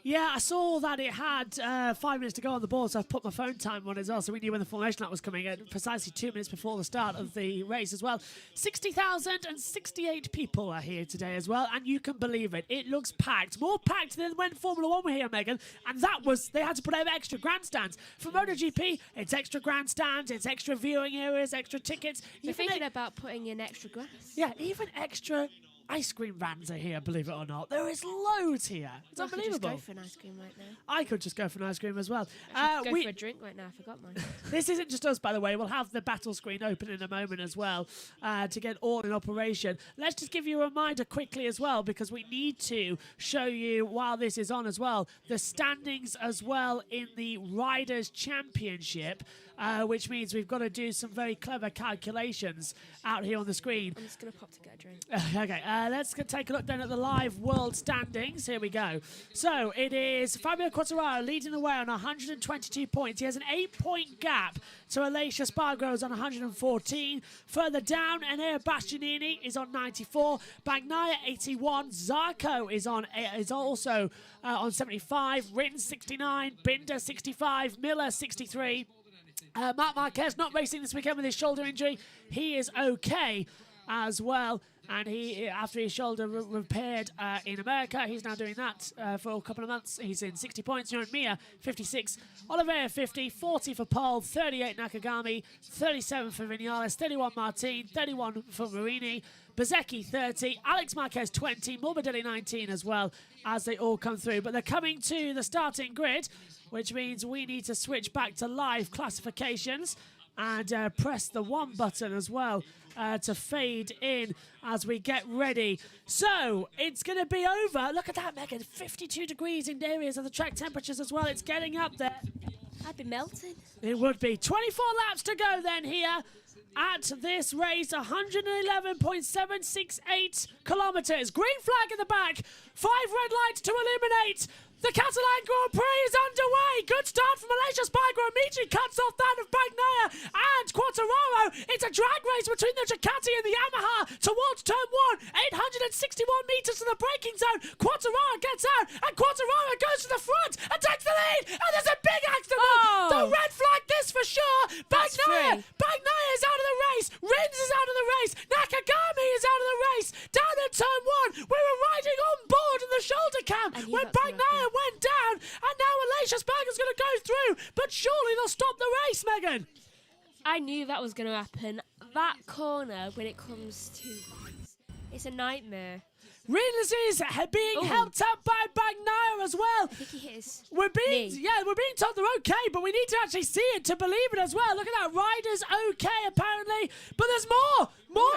Yeah, I saw that it had 5 minutes to go on the board, so I've put my phone time on as well, so we knew when the formation lap was coming in, precisely 2 minutes before the start of the race as well. 60,068 people are here today as well, and you can believe it. It looks packed. More packed than when Formula 1 were here, Megan, and that was, they had to put over extra grandstands. For MotoGP, it's extra grandstands, it's extra viewing areas, extra tickets. You're thinking about putting in extra grass? Yeah, even extra ice cream vans are here, believe it or not. There is loads here. It's unbelievable. I could just go for an ice cream right now. I could just go for an ice cream as well. I should go for a drink right now. I forgot mine. This isn't just us, by the way. We'll have the battle screen open in a moment as well to get all in operation. Let's just give you a reminder quickly as well, because we need to show you, while this is on as well, the standings as well in the Riders' Championship, which means we've got to do some very clever calculations out here on the screen. I'm just going to pop to get a drink. Okay, let's take a look then at the live world standings. Here we go. So it is Fabio Quartararo leading the way on 122 points. He has an 8-point gap to Alicia Spargo's on 114. Further down, Enea Bastianini is on 94. Bagnaia 81. Zarco is also on 75. Rins 69. Binder 65. Miller 63. Marc Marquez not racing this weekend with his shoulder injury. He is okay as well, and he, after his shoulder repaired in America, he's now doing that for a couple of months. He's in 60 points. Johan Mir 56, Oliveira 50, 40 for Paul, 38 Nakagami, 37 for Vinales, 31 Martin, 31 for Marini, Bezzecchi 30, Alex Marquez 20, Morbidelli 19 as well, as they all come through. But they're coming to the starting grid, which means we need to switch back to live classifications and press the 1 button as well to fade in as we get ready. So it's going to be over. Look at that, Megan. 52 degrees in areas of the track temperatures as well. It's getting up there. I'd be melting. It would be. 24 laps to go then here at this race. 111.768 kilometres. Green flag in the back. 5 red lights to illuminate. The Catalan Grand Prix is underway. Good start from Alicia Spargo. Immediately cuts off that of Bagnaia and Quartararo. It's a drag race between the Ducati and the Yamaha towards turn 1. 861 metres to the braking zone. Quartararo gets out and Quartararo goes to the front and takes the lead. And there's a big accident. Oh. The red flag this for sure. Bagnaia is out of the race. Rins is out of the race. Nakagami is out of the race. Down at turn 1. We were riding on board in the shoulder cam when Bagnaia went down, and now Alicia Spargo's going to go through, but surely they'll stop the race, Megan. I knew that was going to happen. That corner, when it comes to this, it's a nightmare. Rins is being helped up by Bagnaia as well. I think he hit his we're being knee. told they're okay, but we need to actually see it to believe it as well. Look at that, Ryder's okay apparently, but there's more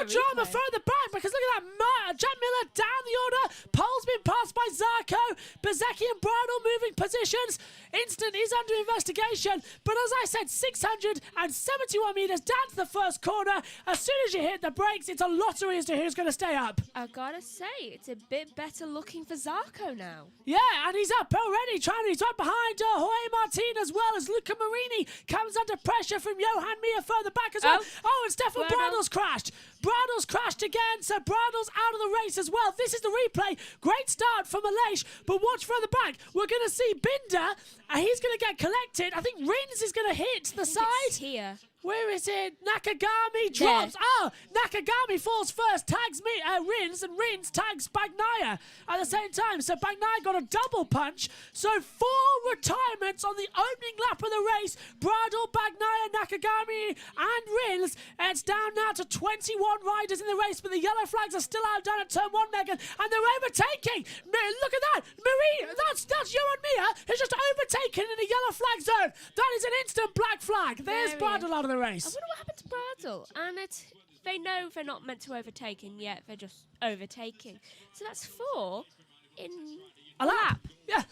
drama further back, because look at that, Jack Miller down the order, Pole's been passed by Zarco. Bezecchi and Bridle moving positions. Instant is under investigation. But as I said, 671 metres down to the first corner. As soon as you hit the brakes, it's a lottery as to who's going to stay up. I gotta say, it's a bit better looking for Zarco now. Yeah, and he's up already. He's right behind Jorge Martin as well as Luca Marini comes under pressure from Johan Mir further back as well. Oh, and Stefan Bridle's crashed. Bridle's crashed again, so Bridle's out of the race as well. This is the replay. Great start from Aleix, but watch further back. We're going to see Binder, and he's going to get collected. I think Rins is going to hit the side. It's here. Where is it? Nakagami drops. Oh, Nakagami falls first, tags Rins, and Rins tags Bagnaia at the same time. So Bagnaia got a double punch. So 4 retirements on the opening lap of the race. Bridle, Bagnaia, Nakagami, and Rins. And it's down now to 21 riders in the race, but the yellow flags are still out down at turn 1, Megan, and they're overtaking. Look at that. Marie, that's Johan Mir who's just overtaken in a yellow flag zone. That is an instant black flag. There's Bridle out of the race. I wonder what happened to Bridle. And they know they're not meant to overtake, and yet they're just overtaking. So that's 4 in a lap. Yeah,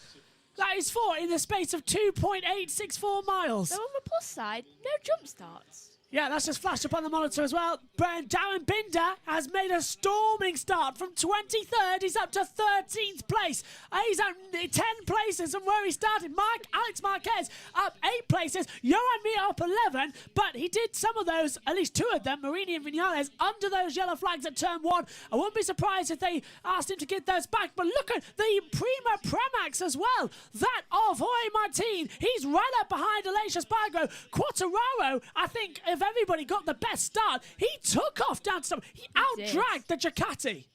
that is 4 in the space of 2.864 miles. So on the plus side, no jump starts. Yeah, that's just flashed up on the monitor as well. Darren Binder has made a storming start from 23rd. He's up to 13th place. He's up 10 places from where he started. Alex Marquez up 8 places. Johan Mir up 11, but he did some of those, at least 2 of them, Marini and Vinales, under those yellow flags at turn 1. I wouldn't be surprised if they asked him to get those back, but look at the Prima Pramax as well. That of Jorge Martin. He's right up behind Aleix Espargaro. Quartararo, I think, if everybody got the best start, he took off down to he out-dragged the Ducati.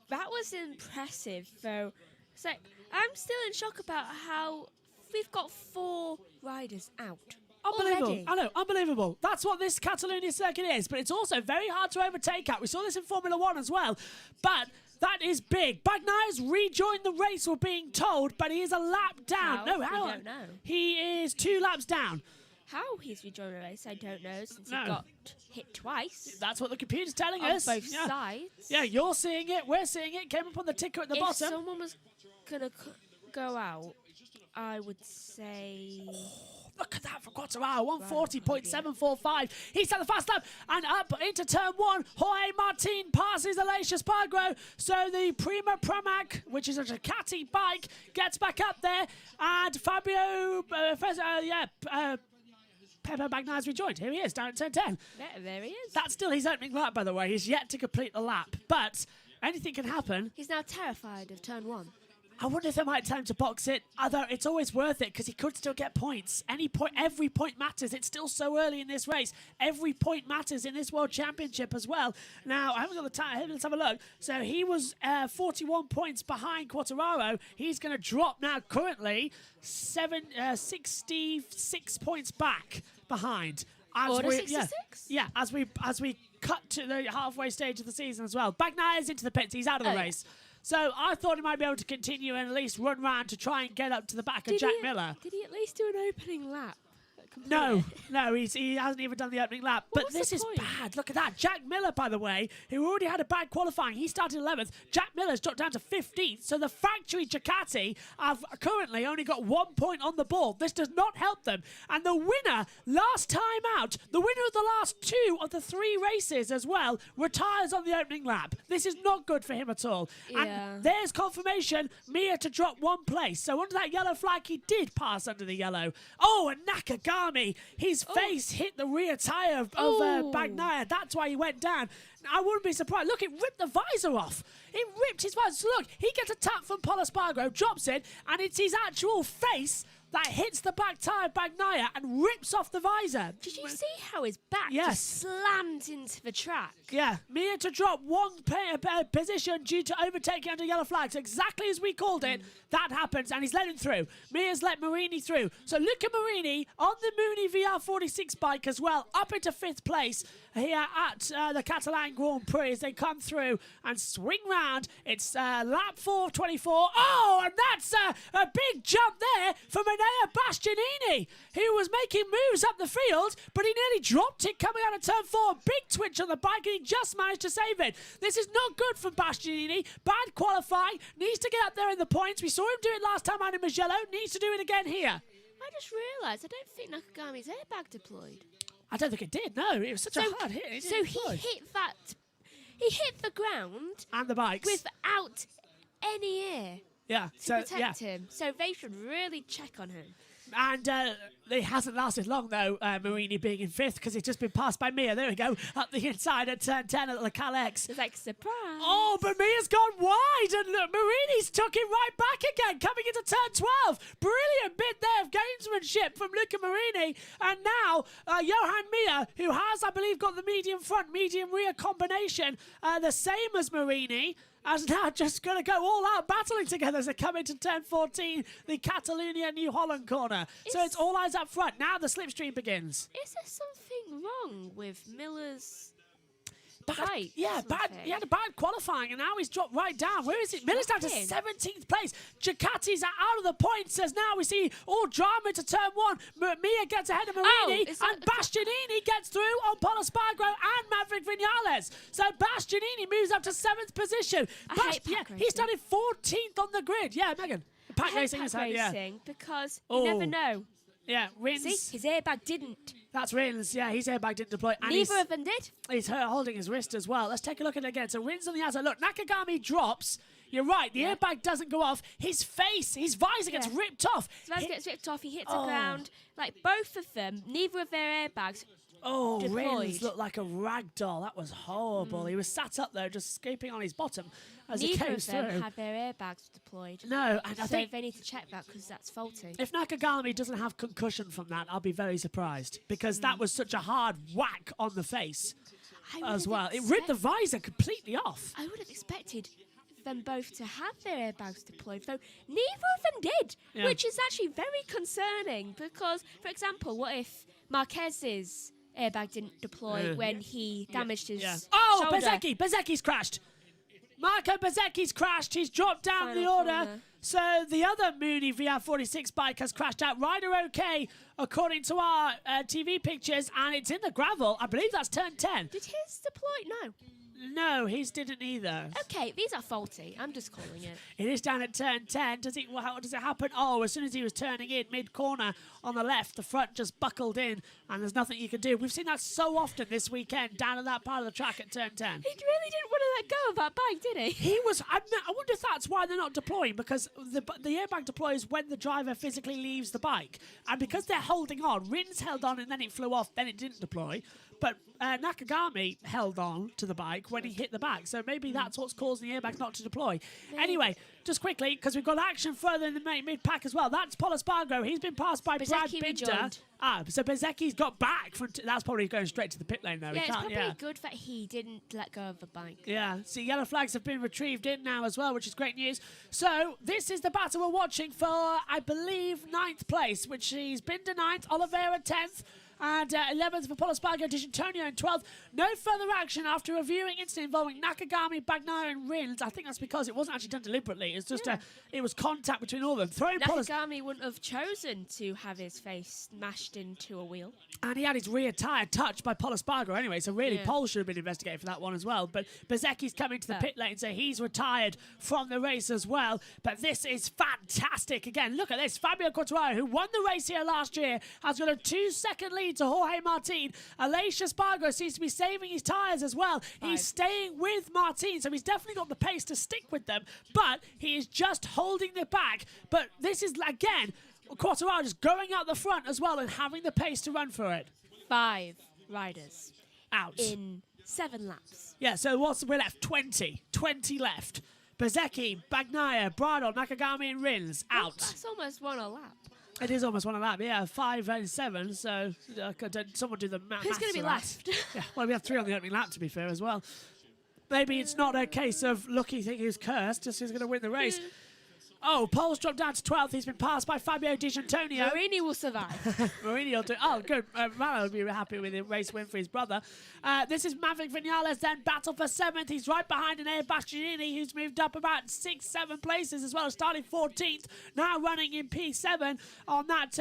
That was impressive, though. It's like, I'm still in shock about how we've got 4 riders out. Unbelievable. Already. I know, unbelievable. That's what this Catalonia circuit is, but it's also very hard to overtake at. We saw this in Formula 1 as well, but that is big. Bagnaia's rejoined the race, we're being told, but he is a lap down. How? No, We how? don't know. He is 2 laps down. How he's rejoined the race, I don't know, since he got hit twice. That's what the computer's telling on us. both sides. Yeah, you're seeing it, we're seeing it. Came up on the ticker at the bottom. If someone was going to go out, I would say... Look at that from Quartararo, 140.745. He's at the fast lap and up into turn 1. Jorge Martin passes Aleix Espargaro. So the Prima Pramac, which is a Ducati bike, gets back up there. And Fabio, Pepe Bagnaia's rejoined. Here he is, down at turn 10. There he is. That's still his opening lap, by the way. He's yet to complete the lap. But anything can happen. He's now terrified of turn 1. I wonder if they might tell him to box it, although it's always worth it because he could still get points. Every point matters. It's still so early in this race. Every point matters in this World Championship as well. Now, I haven't got the time. Let's have a look. So he was 41 points behind Quartararo. He's going to drop now currently 66 points back behind. Order 66? Yeah, as we cut to the halfway stage of the season as well. Bagnaia's into the pits. He's out of the race. So I thought he might be able to continue and at least run round to try and get up to the back of Jack Miller. Did he at least do an opening lap? No, he hasn't even done the opening lap. Well, but this is bad. Look at that. Jack Miller, by the way, who already had a bad qualifying. He started 11th. Jack Miller's dropped down to 15th. So the factory Ducati have currently only got 1 point on the ball. This does not help them. And the winner, last time out, the winner of the last 2 of the 3 races as well, retires on the opening lap. This is not good for him at all. Yeah. And there's confirmation, Mir to drop 1 place. So under that yellow flag, he did pass under the yellow. Oh, and Nakagami. His face hit the rear tyre of Bagnaia. That's why he went down. I wouldn't be surprised. Look, it ripped the visor off. It ripped his visor. So look, he gets a tap from Paul Espargaro, drops it, and it's his actual face that hits the back tyre of Bagnaia and rips off the visor. Did you see how his back just slammed into the track? Yeah, Mir to drop 1 position due to overtaking under yellow flags. Exactly as we called it, that happens, and he's let him through. Mir's let Marini through. So Luca Marini on the Mooney VR46 bike as well, up into 5th place here at the Catalan Grand Prix as they come through and swing round. It's lap 4:24. Oh, and that's a big jump there from an there, Bastianini, who was making moves up the field, but he nearly dropped it coming out of turn 4. Big twitch on the bike, and he just managed to save it. This is not good for Bastianini. Bad qualifying. Needs to get up there in the points. We saw him do it last time out in Mugello. Needs to do it again here. I just realised I don't think Nakagami's airbag deployed. I don't think it did, no. It was such a hard hit. He hit that... He hit the ground... And the bikes. Without any air. Yeah. To protect him. So they should really check on him. And it hasn't lasted long, though, Marini being in 5th, because he's just been passed by Mia. There we go, up the inside at turn 10 at the Calex. It's like, surprise. Oh, but Mia's gone wide, and look, Marini's took it right back again, coming into turn 12. Brilliant bit there of gamesmanship from Luca Marini. And now, Johan Mia, who has, I believe, got the medium front, medium rear combination, the same as Marini, as now just going to go all out battling together as they come into turn 14, the Catalonia New Holland corner. So it's all eyes up front. Now the slipstream begins. Is there something wrong with Miller's bike? Yeah, he had a bad qualifying, and now he's dropped right down. Where is it? Miller's down to 17th place. Ducati's out of the points as now we see all drama into turn 1. Mia gets ahead of Marini, and Bastianini gets through on Polo Spargo and Maverick Vinales. So Bastianini moves up to 7th position. He started 14th on the grid. Yeah, Megan. Pack racing because you never know. Yeah, Rins. See, his airbag didn't. That's Rins. Yeah, his airbag didn't deploy. And neither of them did. He's holding his wrist as well. Let's take a look at it again. So Rins on the outside. Look, Nakagami drops. You're right. The airbag doesn't go off. His face, his visor gets ripped off. His visor gets ripped off. He hits the ground. Like both of them, neither of their airbags. Oh, Rins looked like a rag doll. That was horrible. He was sat up there just scraping on his bottom as he came through. Neither of them had their airbags deployed. No, and I think they need to check that because that's faulty. If Nakagami doesn't have concussion from that, I'll be very surprised because that was such a hard whack on the face as well. It ripped the visor completely off. I would have expected them both to have their airbags deployed, though neither of them did, which is actually very concerning because, for example, what if Marquez's airbag didn't deploy when he damaged his shoulder? Bezecchi's crashed. Marco Bezecchi's crashed. He's dropped down the order. So the other Mooney VR46 bike has crashed out. Rider okay, according to our TV pictures, and it's in the gravel. I believe that's turn 10. Did his deploy? No. No, his didn't either. Okay, these are faulty. I'm just calling it. It is down at turn 10. How does it happen? Oh, as soon as he was turning in mid-corner on the left, the front just buckled in, and there's nothing you can do. We've seen that so often this weekend down at that part of the track at turn 10. He really didn't want to let go of that bike, did he? He was. I wonder if that's why they're not deploying, because the airbag deploys when the driver physically leaves the bike. And because they're holding on, Rins held on and then it flew off, then it didn't deploy. But Nakagami held on to the bike when he hit the back. So maybe that's what's causing the airbag not to deploy. Anyway, just quickly, because we've got action further in the mid-pack as well. That's Polo Spargo. He's been passed by Brad Binder. So Bezecchi's got back. That's probably going straight to the pit lane, though. Yeah, it's probably good that he didn't let go of the bike. Yeah, so yellow flags have been retrieved in now as well, which is great news. So this is the battle we're watching for, I believe, 9th place, which is Binder 9th, Oliveira 10th. And 11th for Polo Spargo, D'Antonio in 12th. No further action after reviewing incident involving Nakagami, Bagnaia and Rins. I think that's because it wasn't actually done deliberately. It's just it was contact between all of them. Nakagami wouldn't have chosen to have his face smashed into a wheel. And he had his rear tyre touched by Polo Spargo anyway, so really Pol should have been investigated for that one as well. But Bezecchi's coming to the pit lane, so he's retired from the race as well. But this is fantastic. Again, look at this. Fabio Quartararo, who won the race here last year, has got a 2-second lead to Jorge Martin. Aleix Spargo seems to be saving his tyres as well. He's staying with Martin, so he's definitely got the pace to stick with them, but he is just holding the back. But this is, again, Quartararo just going out the front as well and having the pace to run for it. 5 riders out in 7 laps. Yeah, so we're left? 20 left. Bezecchi, Bagnaia, Bradon, Nakagami and Rins out. That's almost one a lap. It is almost one a lap, yeah. 5 and 7, so someone do the maths. Who's going to be left? Yeah, well, we have 3 on the opening lap, to be fair, as well. Maybe it's not a case of lucky thing who's cursed, just who's going to win the race. Oh, Pole's dropped down to 12th. He's been passed by Fabio Di Gianantonio. Marini will survive. Marini will do. Oh, good. Mara will be happy with the race win for his brother. This is Maverick Vinales then battle for 7th. He's right behind Enea Bastianini, who's moved up about 6-7 places as well, starting 14th. Now running in P7 on that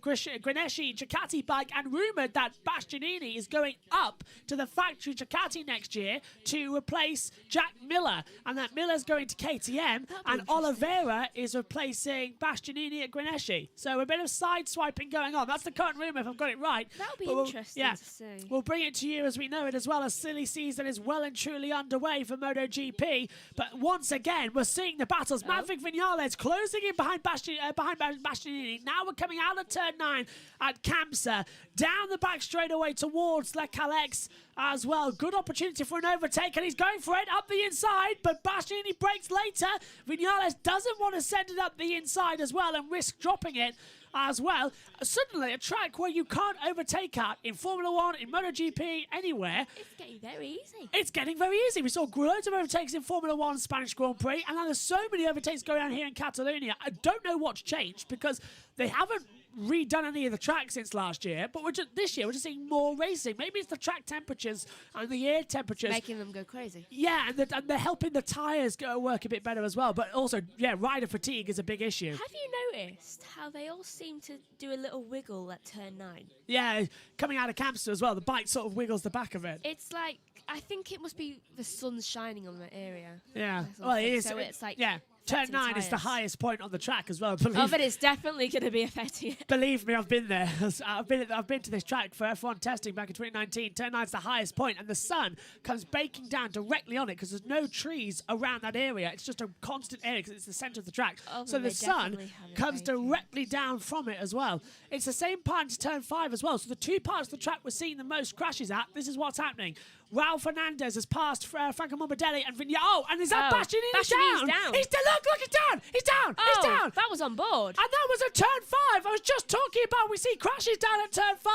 Grenesci Ducati bike, and rumoured that Bastianini is going up to the factory Ducati next year to replace Jack Miller, and that Miller's going to KTM, and Oliveira is replacing Bastianini at Grenesci. So a bit of side swiping going on. That's the current rumour, if I've got it right. That'll be interesting to see. We'll bring it to you as we know it, as well as silly season is well and truly underway for MotoGP. But once again, we're seeing the battles. Maverick Vinales closing in behind Bastianini. Now we're coming out of turn 9 at Kamsa. Down the back straightaway towards Le Calex as well. Good opportunity for an overtake, and he's going for it up the inside, but Bastianini breaks later. Vinales doesn't want to send it up the inside as well and risk dropping it as well. Suddenly, a track where you can't overtake at in Formula 1, in MotoGP, anywhere. It's getting very easy. It's getting very easy. We saw loads of overtakes in Formula 1 Spanish Grand Prix, and now there's so many overtakes going on here in Catalonia. I don't know what's changed, because they haven't redone any of the tracks since last year, but this year we're just seeing more racing. Maybe it's the track temperatures and the air temperatures making them go crazy. Yeah, and they're helping the tyres work a bit better as well. But also, yeah, rider fatigue is a big issue. Have you noticed how they all seem to do a little wiggle at turn 9? Yeah, coming out of Campster as well, the bike sort of wiggles the back of it. It's like, I think it must be the sun's shining on the area. Yeah, well, it is. So it's like, yeah. Turn 9 is the highest point on the track as well. But it's definitely going to be affecting it. Believe me, I've been there. I've been to this track for F1 testing back in 2019. Turn 9 is the highest point, and the sun comes baking down directly on it because there's no trees around that area. It's just a constant area because it's the centre of the track. So the sun comes directly down from it as well. It's the same part to turn 5 as well. So the two parts of the track we're seeing the most crashes at, this is what's happening. Raul Fernandez has passed Franco Morbidelli and and is that Bastianini down? He's down. Look, he's down. He's down. He's down. That was on board. And that was at turn 5. I was just talking about we see crashes down at turn 5,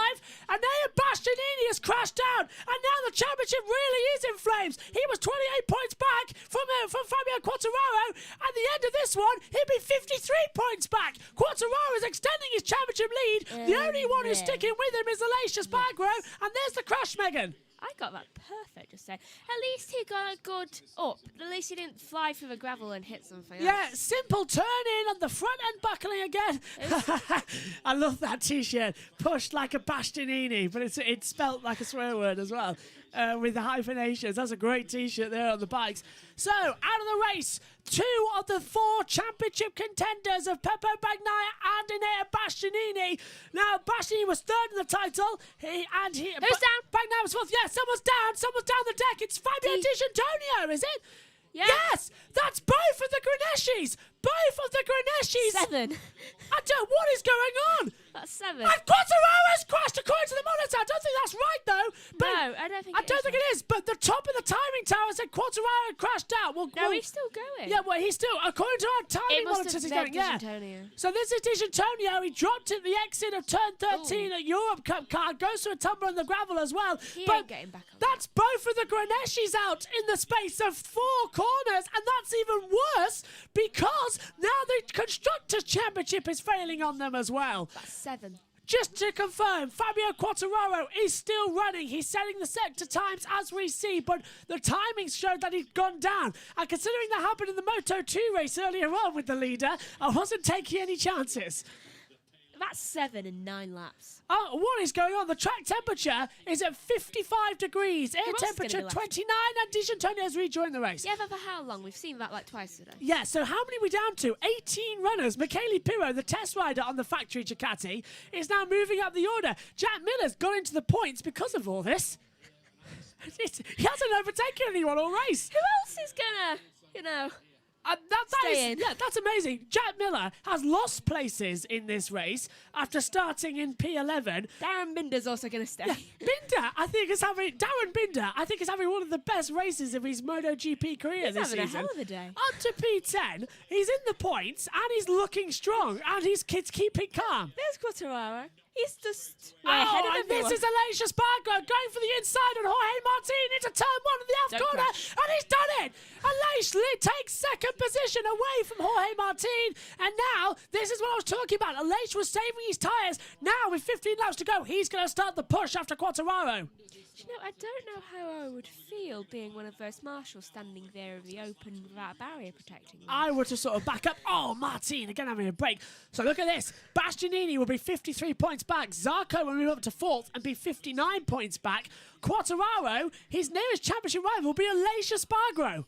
and now Bastianini has crashed down, and now the championship really is in flames. He was 28 points back from Fabio Quartararo. At the end of this one, he'll be 53 points back. Quartararo is extending his championship lead. The only one who's sticking with him is Aleix Espargaro, and there's the crash, Megan. I got that perfect, just say. At least he got a good up. At least he didn't fly through the gravel and hit something else. Simple turn in on the front end buckling again. I love that T-shirt. Pushed like a Bastianini, but it's spelt like a swear word as well. With the hyphenations. That's a great T-shirt there on the bikes. So, out of the race, 2 of the 4 championship contenders of Peppo Bagnaia and Enea Bastianini. Now, Bastianini was 3rd in the title. Who's down? Bagnaia was 4th. Yeah, someone's down. Someone's down the deck. It's Fabio Di Gianantonio, is it? Yeah. Yes, that's both of the Grenescis. Both of the Grenescis. 7. What is going on? That's 7. And Quartararo's crashed according to the monitor. I don't think that's right though. But no, I don't think it is. But the top of the timing tower said Quartararo crashed out. He's still going. Yeah, well, he's still, according to our timing monitors, he's going. So this is Di Gianantonio. He dropped at the exit of turn 13 at Europe Cup car. Goes to a tumble on the gravel as well. He ain't getting back on. That's both of the Grenescis out in the space of 4 corners, and that's even worse because now the Constructors' Championship is failing on them as well. That's 7. Just to confirm, Fabio Quartararo is still running. He's setting the sector times as we see, but the timings showed that he'd gone down. And considering that happened in the Moto2 race earlier on with the leader, I wasn't taking any chances. That's 7 in 9 laps. Oh, what is going on? The track temperature is at 55 degrees. Air temperature 29, and Di Gianantonio has rejoined the race. Yeah, but for how long? We've seen that like twice today. Yeah, so how many are we down to? 18 runners. Michele Pirro, the test rider on the factory Ducati, is now moving up the order. Jack Miller's got into the points because of all this. He hasn't overtaken anyone all race. Who else is gonna, that's amazing. Jack Miller has lost places in this race after starting in P11. Darren Binder's also going to stay. Yeah, Darren Binder, I think is having one of the best races of his MotoGP career this season. He's having a hell of a day. Up to P10, he's in the points and he's looking strong and his kids keeping calm. There's Quartararo. He's just ahead of everyone. This is Aleix Espargaro going for the inside on Jorge Martin into turn 1 of the half corner, and he's done it. Aleix takes 2nd second position away from Jorge Martin. And now, this is what I was talking about. Aleix was saving his tyres. Now, with 15 laps to go, he's going to start the push after Quartararo. You know, I don't know how I would feel being one of those marshals standing there in the open without a barrier protecting me. I would just sort of back up. Oh, Martin, again having a break. So look at this. Bastianini will be 53 points back. Zarco will move up to 4th and be 59 points back. Quartararo, his nearest championship rival, will be Aleix Espargaro.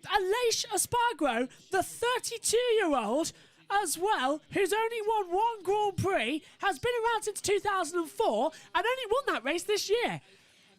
Aleix Espargaro, the 32-year-old as well, who's only won one Grand Prix, has been around since 2004 and only won that race this year.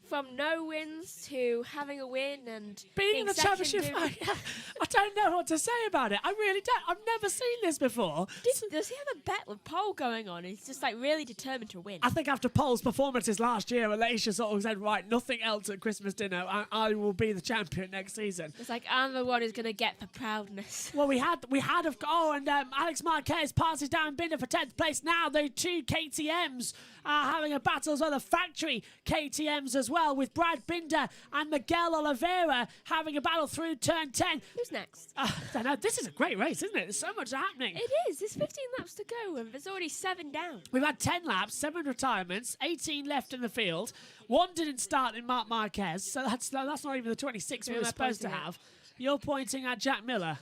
From no wins to having a win and being in the championship. I don't know what to say about it. I really don't. I've never seen this before. Does he have a bet with Pole going on? He's just like really determined to win. I think after Pole's performances last year, Aleix sort of said, right, nothing else at Christmas dinner. I will be the champion next season. It's like, I'm the one who's going to get the proudness. Well, Alex Marquez passes down Binder for 10th place. Now the two KTMs are having a battle as well. The factory KTMs as well, with Brad Binder and Miguel Oliveira having a battle through turn 10. Who's next? I don't know. This is a great race, isn't it? There's so much happening. It is. There's 15 laps to go and there's already 7 down. We've had 10 laps, 7 retirements, 18 left in the field. One didn't start in Marc Marquez, so that's not even the 26 we were supposed to have. You're pointing at Jack Miller.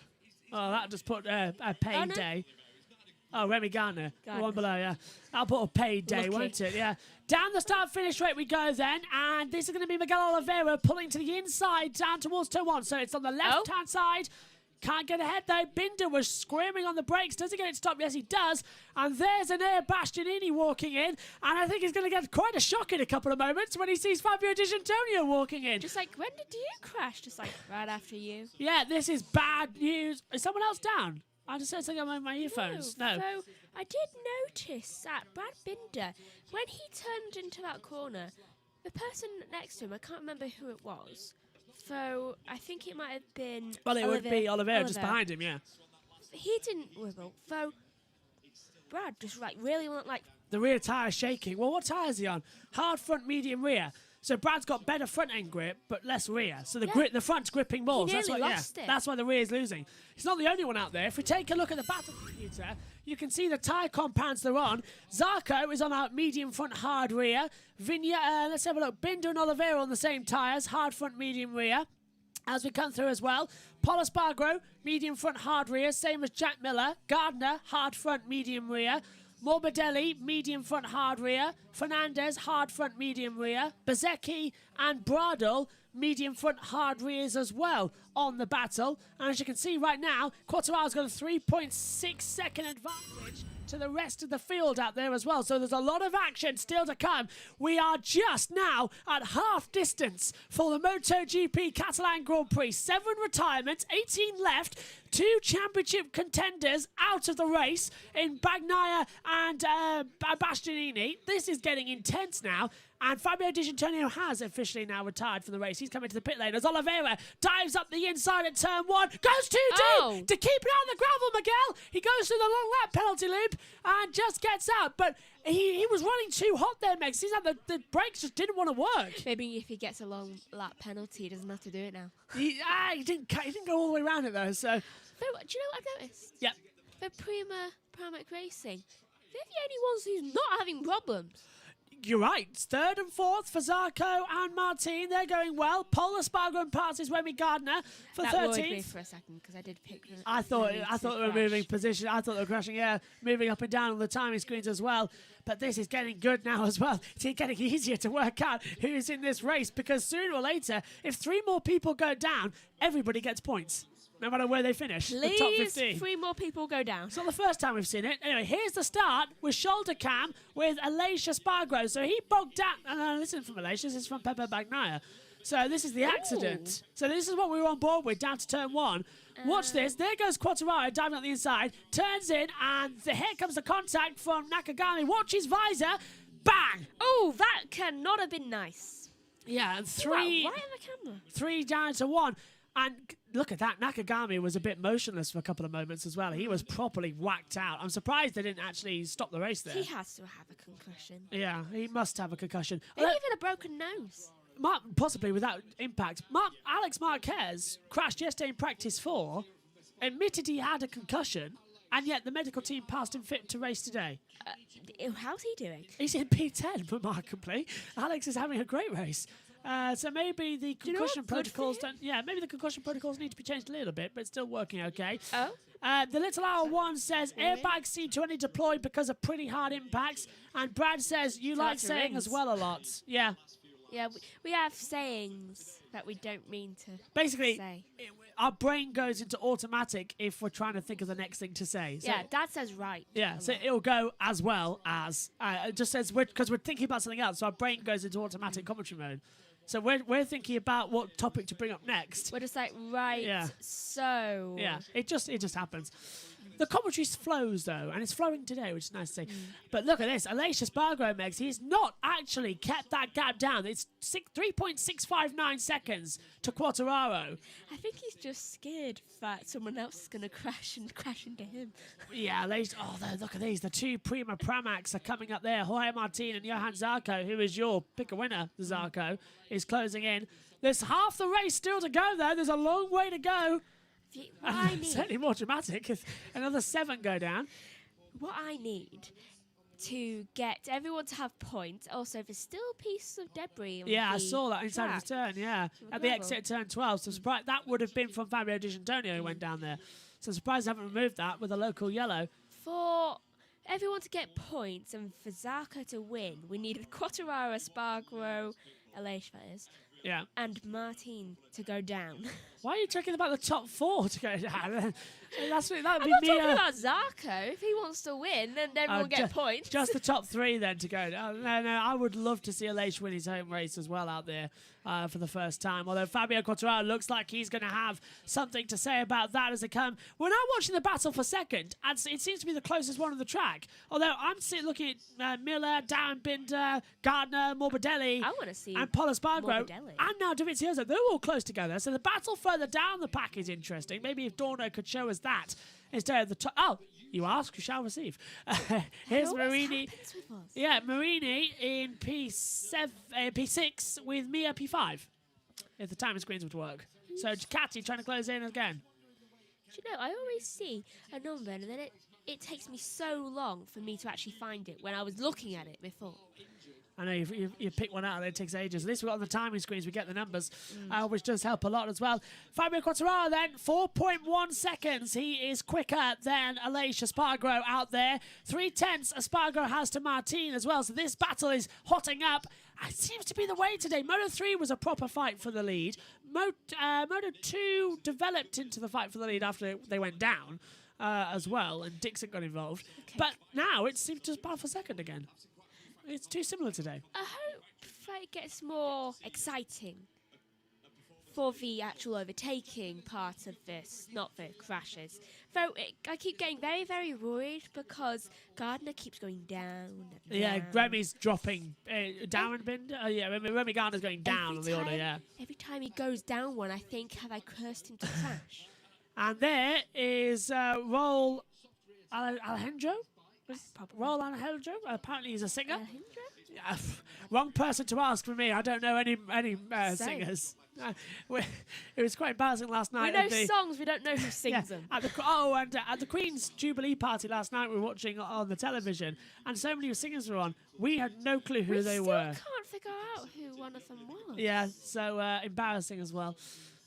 Oh, that just put a paid day. Oh, Remy Gardner. The one below, yeah. That'll put a paid day, won't it? Yeah. Down the start-finish rate we go then, and this is going to be Miguel Oliveira pulling to the inside down towards turn 1. So it's on the left-hand side. Can't get ahead, though. Binder was screaming on the brakes. Does he get it stopped? Yes, he does. And there's an Air Bastianini walking in, and I think he's going to get quite a shock in a couple of moments when he sees Fabio Di Giannantonio walking in. Just like, when did you crash? Just like, right after you? Yeah, this is bad news. Is someone else down? I just said something on my earphones. No. So I did notice that Brad Binder, when he turned into that corner, the person next to him, I can't remember who it was. So I think it might have been. Well, it would be Oliveira just behind him, yeah. He didn't wiggle. So Brad just really went like. The rear tyre's shaking. Well, what tyre is he on? Hard front, medium rear. So Brad's got better front end grip, but less rear. So the front's gripping more. He nearly lost it. That's why the rear's losing. He's not the only one out there. If we take a look at the battle computer, you can see the tyre compounds they're on. Zarco is on our medium front, hard rear. Let's have a look. Binder and Oliveira on the same tyres, hard front, medium rear. As we come through as well, Pol Espargaro, medium front, hard rear, same as Jack Miller. Gardner, hard front, medium rear. Morbidelli, medium front, hard rear. Fernandez, hard front, medium rear. Bezecchi and Bradl, medium front, hard rears as well on the battle. And as you can see right now, Quartararo's got a 3.6 second advantage to the rest of the field out there as well. So there's a lot of action still to come. We are just now at half distance for the MotoGP Catalan Grand Prix. 7 retirements, 18 left. 2 championship contenders out of the race in Bagnaia and Bastianini. This is getting intense now. And Fabio Di Giannantonio has officially now retired from the race. He's coming to the pit lane as Oliveira dives up the inside at turn 1. Goes too deep to keep it out of the gravel, Miguel. He goes through the long lap penalty loop and just gets out. But he was running too hot there, Meg. Seems like the brakes just didn't want to work. Maybe if he gets a long lap penalty, he doesn't have to do it now. He didn't go all the way around it, though. So. Do you know what I've noticed? Yep. For Pramac Racing, they're the only ones who's not having problems. You're right. 3rd and 4th for Zarco and Martin. They're going well. Pol Espargaro and passes Remy Gardner for 13th. That worried me for a second because I did pick them. I thought they were moving position. I thought they were crashing. Yeah, moving up and down on the timing screens as well. But this is getting good now as well. It's getting easier to work out who's in this race because sooner or later, if 3 more people go down, everybody gets points. No matter where they finish, the top 15. 3 more people go down. It's not the first time we've seen it. Anyway, here's the start with shoulder cam with Aleix Espargaro. So he bogged down. This isn't from Aleix, this is from Pepe Bagnaia. So this is the accident. So this is what we were on board with down to turn 1. Watch this. There goes Quartararo diving on the inside. Turns in, and here comes the contact from Nakagami. Watch his visor. Bang! Oh, that cannot have been nice. Yeah, and 3... Why on the camera? 3 down to 1. And look at that. Nakagami was a bit motionless for a couple of moments as well. He was properly whacked out. I'm surprised they didn't actually stop the race there. He has to have a concussion. Yeah, he must have a concussion. Maybe even a broken nose. Possibly without impact. Alex Marquez crashed yesterday in practice 4. admitted he had a concussion, and yet the medical team passed him fit to race today. How's he doing? He's in P10, remarkably. Alex is having a great race. So maybe the concussion protocols maybe the concussion protocols need to be changed a little bit, but it's still working okay. Oh. The Little Owl 1 says airbags seem to only deploy because of pretty hard impacts, and Brad says you like saying as well a lot. Yeah. Yeah, we have sayings that we don't mean to Basically, say. Our brain goes into automatic if we're trying to think of the next thing to say. So Dad says right. yeah, so it'll go as well as it just says because we're thinking about something else, so our brain goes into automatic commentary mode. So we're thinking about what topic to bring up next. We're just like, right, so... Yeah, it just happens. The commentary flows, though, and it's flowing today, which is nice to see. But look at this. Aleix Espargaro, Megs, he's not actually kept that gap down. It's 3.659 seconds to Quartararo. I think he's just scared that someone else is going to crash into him. Yeah, Aleix, look at these. The two Prima Pramacs are coming up there. Jorge Martin and Johan Zarco, who is your pick-a-winner, Zarco, is closing in. There's half the race still to go, though. There's a long way to go. Certainly more dramatic if another 7 go down. What I need to get everyone to have points. Also, there's still pieces of debris. On I saw that inside of the turn, at the exit at turn 12. So surprised that would have been from Fabio Di Giannantonio who went down there. So surprised they haven't removed that with a local yellow. For everyone to get points and for Zarco to win, we needed Quartararo, Espargaro, Aleix, that is. Yeah. And Martin to go down. Why are you talking about the top 4 to go down? That would be I'm not talking about Zarco. If he wants to win, then everyone get points. Just the top 3 then to go down. No, I would love to see Aleix win his home race as well out there for the first time. Although Fabio Quartararo looks like he's going to have something to say about that as they come. We're now watching the battle for second, and it seems to be the closest one on the track. Although I'm looking at Miller, Darren Binder, Gardner, Morbidelli, I want to see and Paul Espargaro, Morbidelli. and now Dovizioso. They're all close together. So the battle further down the pack is interesting. Maybe if Dorno could show us that instead of the top. Oh, you ask, you shall receive. Here's Marini. Yeah, Marini in P6 with Mia P5. If the timing screens would work. So Ducati trying to close in again. Do you know, I always see a number and then it takes me so long for me to actually find it when I was looking at it before. I know you pick one out and it takes ages. At least we've got on the timing screens, we get the numbers, which does help a lot as well. Fabio Quartararo then, 4.1 seconds. He is quicker than Aleix Espargaro out there. 3/10 Espargaro has to Martin as well. So this battle is hotting up. It seems to be the way today. Moto 3 was a proper fight for the lead. Moto 2 developed into the fight for the lead after they went down as well, and Dixon got involved. Okay. But now it seems to battle for second again. It's too similar today. I hope that it gets more exciting for the actual overtaking part of this, not the crashes. Though I keep getting very, very worried because Gardner keeps going down. Yeah, Remy's dropping. Darren Binder? Remy Gardner's going down on the order, yeah. Every time he goes down one, I think, have I cursed him to crash? And there is Raul Alejandro? Raul Alejandro? Apparently he's a singer. Wrong person to ask for me. I don't know any singers. It was quite embarrassing last night. We know songs, we don't know who sings them. At the Queen's Jubilee party last night, we were watching on the television, and so many singers were on. We had no clue who they were. We still can't figure out who one of them was. Yeah, so embarrassing as well.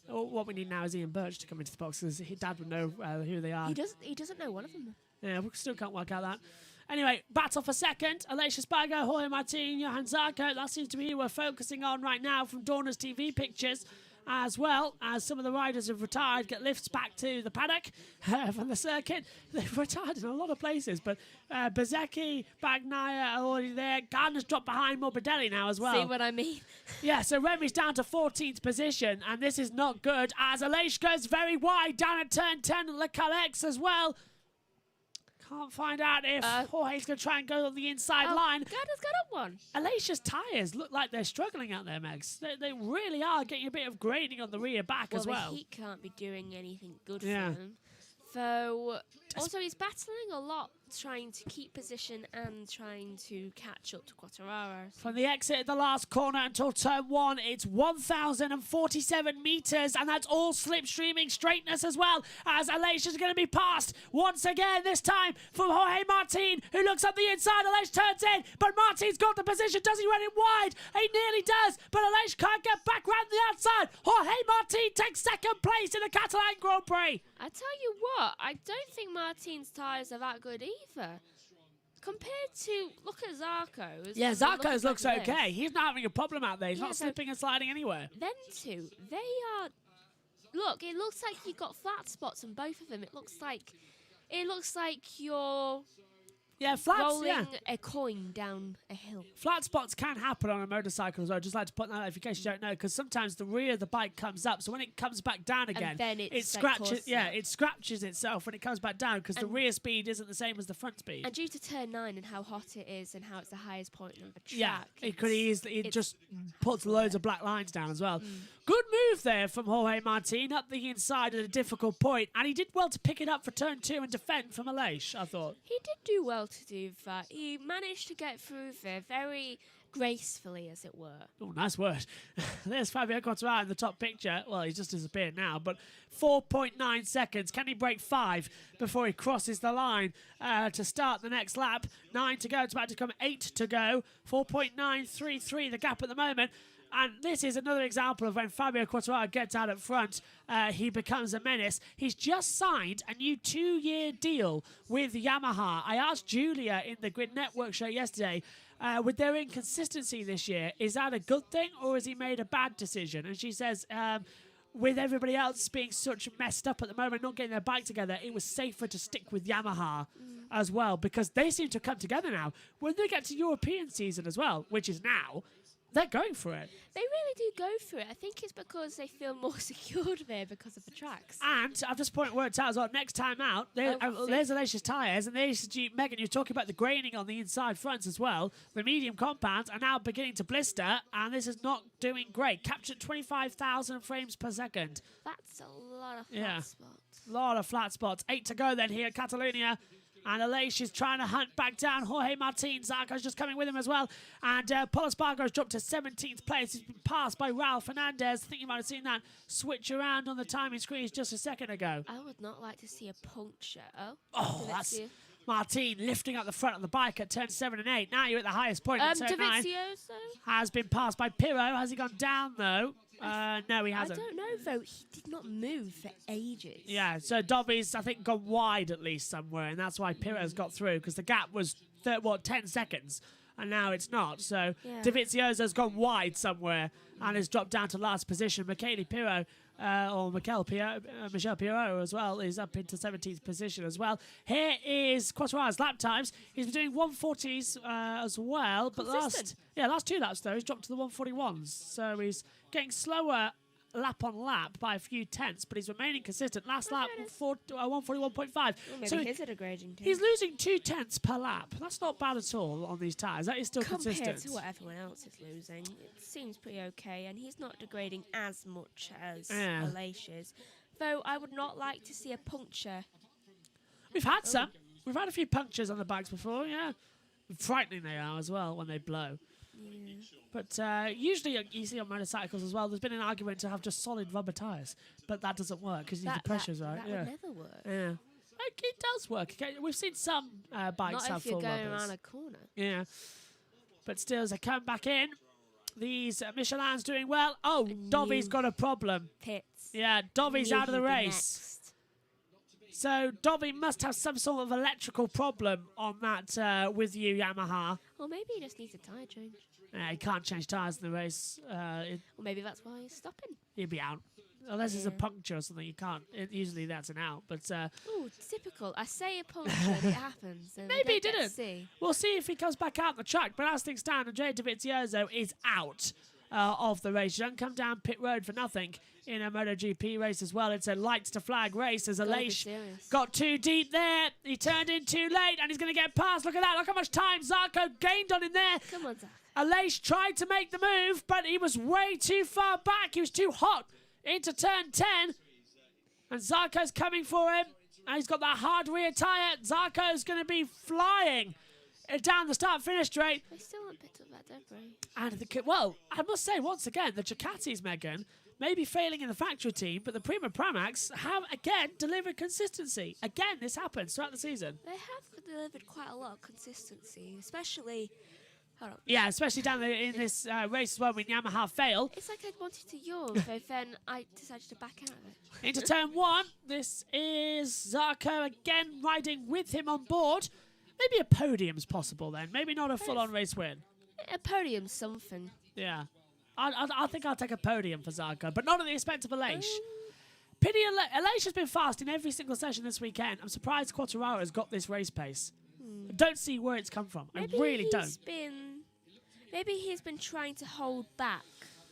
What we need now is Ian Birch to come into the box because his dad would know who they are. He doesn't know one of them. Yeah, we still can't work out that. Anyway, battle for second. Aleix Espargaro, Jorge Martin, Johan Zarco. That seems to be who we're focusing on right now from Dorna's TV pictures. As well as some of the riders have retired, get lifts back to the paddock from the circuit. They've retired in a lot of places, but Bezzecchi, Bagnaia are already there. Gardner's dropped behind Morbidelli now as well. See what I mean? Yeah, so Remy's down to 14th position, and this is not good as Aleix goes very wide down at turn 10. Le Calex as well. Can't find out if Jorge's going to try and go on the inside line. Gardner's got up one. Aleix's tyres look like they're struggling out there, Megs. They really are getting a bit of grading on the rear back as well. The heat can't be doing anything good for him. So, also he's battling a lot trying to keep position and trying to catch up to Quartararo. From the exit of the last corner until turn 1, it's 1,047 metres, and that's all slipstreaming straightness as well, as Aleix is going to be passed once again, this time from Jorge Martin, who looks up the inside. Aleix turns in, but Martin's got the position. Does he run it wide? He nearly does, but Aleix can't get back round the outside. Jorge Martin takes second place in the Catalan Grand Prix. I tell you what, I don't think Martin's tyres are that good either. Compared to, look at Zarco's. Yeah, Zarco's looks like okay. He's not having a problem out there. He's not slipping and sliding anywhere. Them two, they are... Look, it looks like you've got flat spots on both of them. It looks like you're rolling a coin down a hill. Flat spots can happen on a motorcycle as well. Just like to put that out in case you don't know, because sometimes the rear of the bike comes up, so when it comes back down again, and then it scratches. Yeah, it scratches itself when it comes back down because the rear speed isn't the same as the front speed. And due to turn 9 and how hot it is and how it's the highest point of the track, yeah, it could easily. It just puts loads of black lines down as well. Good move there from Jorge Martin up the inside at a difficult point, and he did well to pick it up for turn 2 and defend from Aleix, I thought. He did do well to do that. He managed to get through there very gracefully, as it were. Oh, nice word. There's Fabio Quartararo in the top picture. Well, he's just disappeared now, but 4.9 seconds. Can he break 5 before he crosses the line to start the next lap? 9 to go. It's about to come 8 to go. 4.933 the gap at the moment. And this is another example of when Fabio Quartararo gets out at front, he becomes a menace. He's just signed a new 2-year deal with Yamaha. I asked Julia in the Grid Network show yesterday, with their inconsistency this year, is that a good thing or has he made a bad decision? And she says, with everybody else being such messed up at the moment, not getting their bike together, it was safer to stick with Yamaha as well, because they seem to come together now. When they get to European season as well, which is now, they're going for it. They really do go for it. I think it's because they feel more secured there because of the tracks. And I've just worked out as well, next time out, there's Aleix's tyres, and there's Megan, you're talking about the graining on the inside fronts as well. The medium compounds are now beginning to blister, and this is not doing great. Captured 25,000 frames per second. That's a lot of flat spots. A lot of flat spots. 8 to go then here at Catalonia. And Aleix is trying to hunt back down Jorge Martin. Zarco's just coming with him as well. And Paul Espargaro's dropped to 17th place. He's been passed by Raul Fernandez. I think you might have seen that switch around on the timing screens just a second ago. I would not like to see a puncture. Oh, that's Martin lifting up the front of the bike at turn 7 and 8. Now you're at the highest point at turn 9. Has been passed by Pirro. Has he gone down, though? No, he hasn't. I don't know, though. He did not move for ages. Yeah, so Dobby's, I think, gone wide at least somewhere, and that's why Pirro's got through, because the gap was, 10 seconds, and now it's not. So Dovizioso's gone wide somewhere and has dropped down to last position. Michele Pirro, Michel Pirro as well, is up into 17th position as well. Here is Quartararo's lap times. He's been doing 140s as well, but last 2 laps, though, he's dropped to the 141s. So he's getting slower lap on lap by a few tenths, but he's remaining consistent. Last lap, 141.5. Well, maybe he's at a grading too. He's losing 2 tenths per lap. That's not bad at all on these tyres. That is still consistent. Compared to what everyone else is losing, it seems pretty okay, and he's not degrading as much as Aleix is. Though I would not like to see a puncture. We've had some. We've had a few punctures on the bikes before, yeah. Frightening they are as well when they blow. Yeah. But usually you see on motorcycles as well, there's been an argument to have just solid rubber tyres, but that doesn't work because you need the pressures, right? That would never work. Yeah. It does work. We've seen some bikes have full rubbers. Not if you're going around a corner. Yeah. But still, as they come back in, these Michelin's doing well. Oh, Dobby's got a problem. Pits. Yeah, Dobby's out of the race. So Dobby must have some sort of electrical problem on that with you, Yamaha. Or maybe he just needs a tyre change. He can't change tyres in the race. Or maybe that's why he's stopping. He'll be out. Unless it's a puncture or something, you can't. Usually that's an out. But oh, typical. I say a puncture, it happens. And maybe he didn't. We'll see if he comes back out the track. But as things stand, Andrea Dovizioso is out of the race. You don't come down pit road for nothing in a MotoGP race as well. It's a lights to flag race as Aleix got too deep there. He turned in too late and he's going to get past. Look at that. Look how much time Zarco gained on him there. Come on, Zarco. Aleix tried to make the move, but he was way too far back. He was too hot into turn 10. And Zarco's coming for him. And he's got that hard rear tyre. Zarco's going to be flying down the start-finish straight. They still want bits of that debris. And well, I must say, once again, the Ducatis, Megan, may be failing in the factory team, but the Prima Pramacs have, again, delivered consistency. Again, this happens throughout the season. They have delivered quite a lot of consistency, especially... Hold on. Yeah, especially down in this race as well when Yamaha fail. It's like I wanted to yawn, but then I decided to back out of it. Into turn 1, this is Zarco again riding with him on board. Maybe a podium's possible then. Maybe not a full-on race win. A podium's something. Yeah. I think I'll take a podium for Zarco, but not at the expense of Aleix. Pity Aleix has been fast in every single session this weekend. I'm surprised Quartararo has got this race pace. I don't see where it's come from. I really don't. Maybe he's been trying to hold back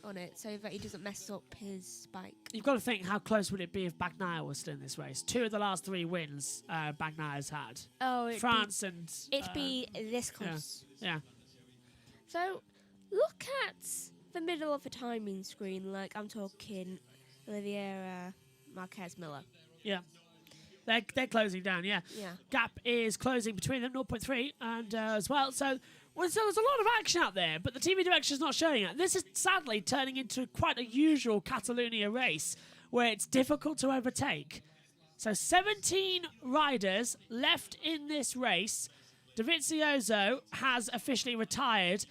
on it so that he doesn't mess up his bike. You've got to think, how close would it be if Bagnaia was still in this race? 2 of the last 3 wins Bagnaia's had. Oh, France and... It'd be this close. Yeah. So, look at the middle of the timing screen. Like, I'm talking Oliveira, Marquez, Miller. Yeah. They're closing down, yeah. Gap is closing between them, 0.3, and as well. So there's a lot of action out there, but the TV direction is not showing it. This is sadly turning into quite a usual Catalonia race where it's difficult to overtake. So 17 riders left in this race. Dovizioso has officially retired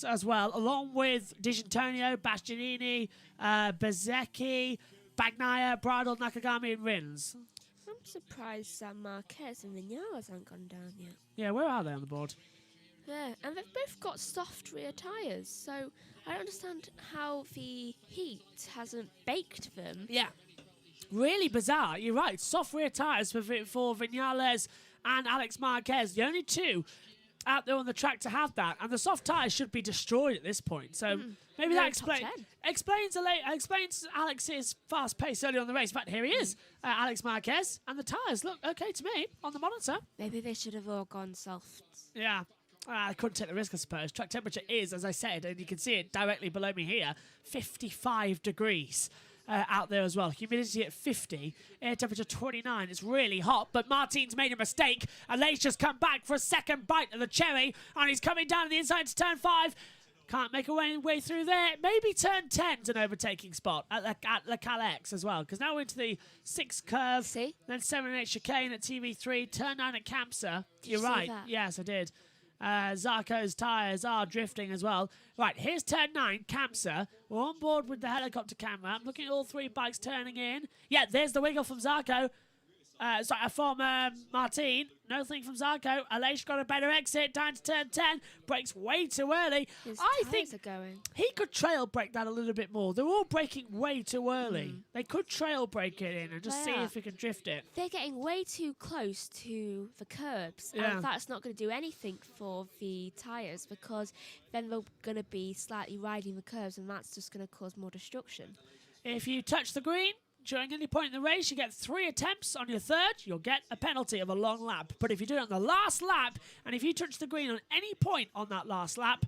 as well, along with Di Giannantonio, Bastianini, Bezzecchi, Bagnaia, Bridle, Nakagami, and Rins. I'm surprised that Marquez and Vinales haven't gone down yet. Yeah, where are they on the board? Yeah, and they've both got soft rear tyres, so I don't understand how the heat hasn't baked them. Yeah. Really bizarre. You're right. Soft rear tyres for Vinales and Alex Marquez. The only 2 out there on the track to have that. And the soft tyres should be destroyed at this point. So maybe that explains Alex's fast pace early on the race. In fact, here he is, Alex Marquez. And the tyres look okay to me on the monitor. Maybe they should have all gone soft. Yeah. I couldn't take the risk, I suppose. Track temperature is, as I said, and you can see it directly below me here, 55 degrees. Out there as well. Humidity at 50. Air temperature 29. It's really hot, but Martin's made a mistake. Aleix just come back for a second bite of the cherry, and he's coming down the inside to turn 5. Can't make a way through there. Maybe turn 10's an overtaking spot at Le Calex as well, because now we're into the 6 curve. See? Then 7 and 8 chicane at TV3. Turn 9 at Kamsa. You're right. That? Yes, I did. Zarco's tyres are drifting as well. Right, here's turn 9, Kamsa. We're on board with the helicopter camera. I'm looking at all 3 bikes turning in. Yeah, there's the wiggle from Zarco. From Martin. Nothing from Zarco. Aleix got a better exit down to turn 10. Brakes way too early. I think are going. He could trail brake that a little bit more. They're all braking way too early. They could trail brake it in and just see if he can drift it. They're getting way too close to the curbs. Yeah. And that's not going to do anything for the tyres because then they're going to be slightly riding the curbs and that's just going to cause more destruction. If you touch the green during any point in the race, you get 3 attempts. On your 3rd, you'll get a penalty of a long lap. But if you do it on the last lap, and if you touch the green on any point on that last lap,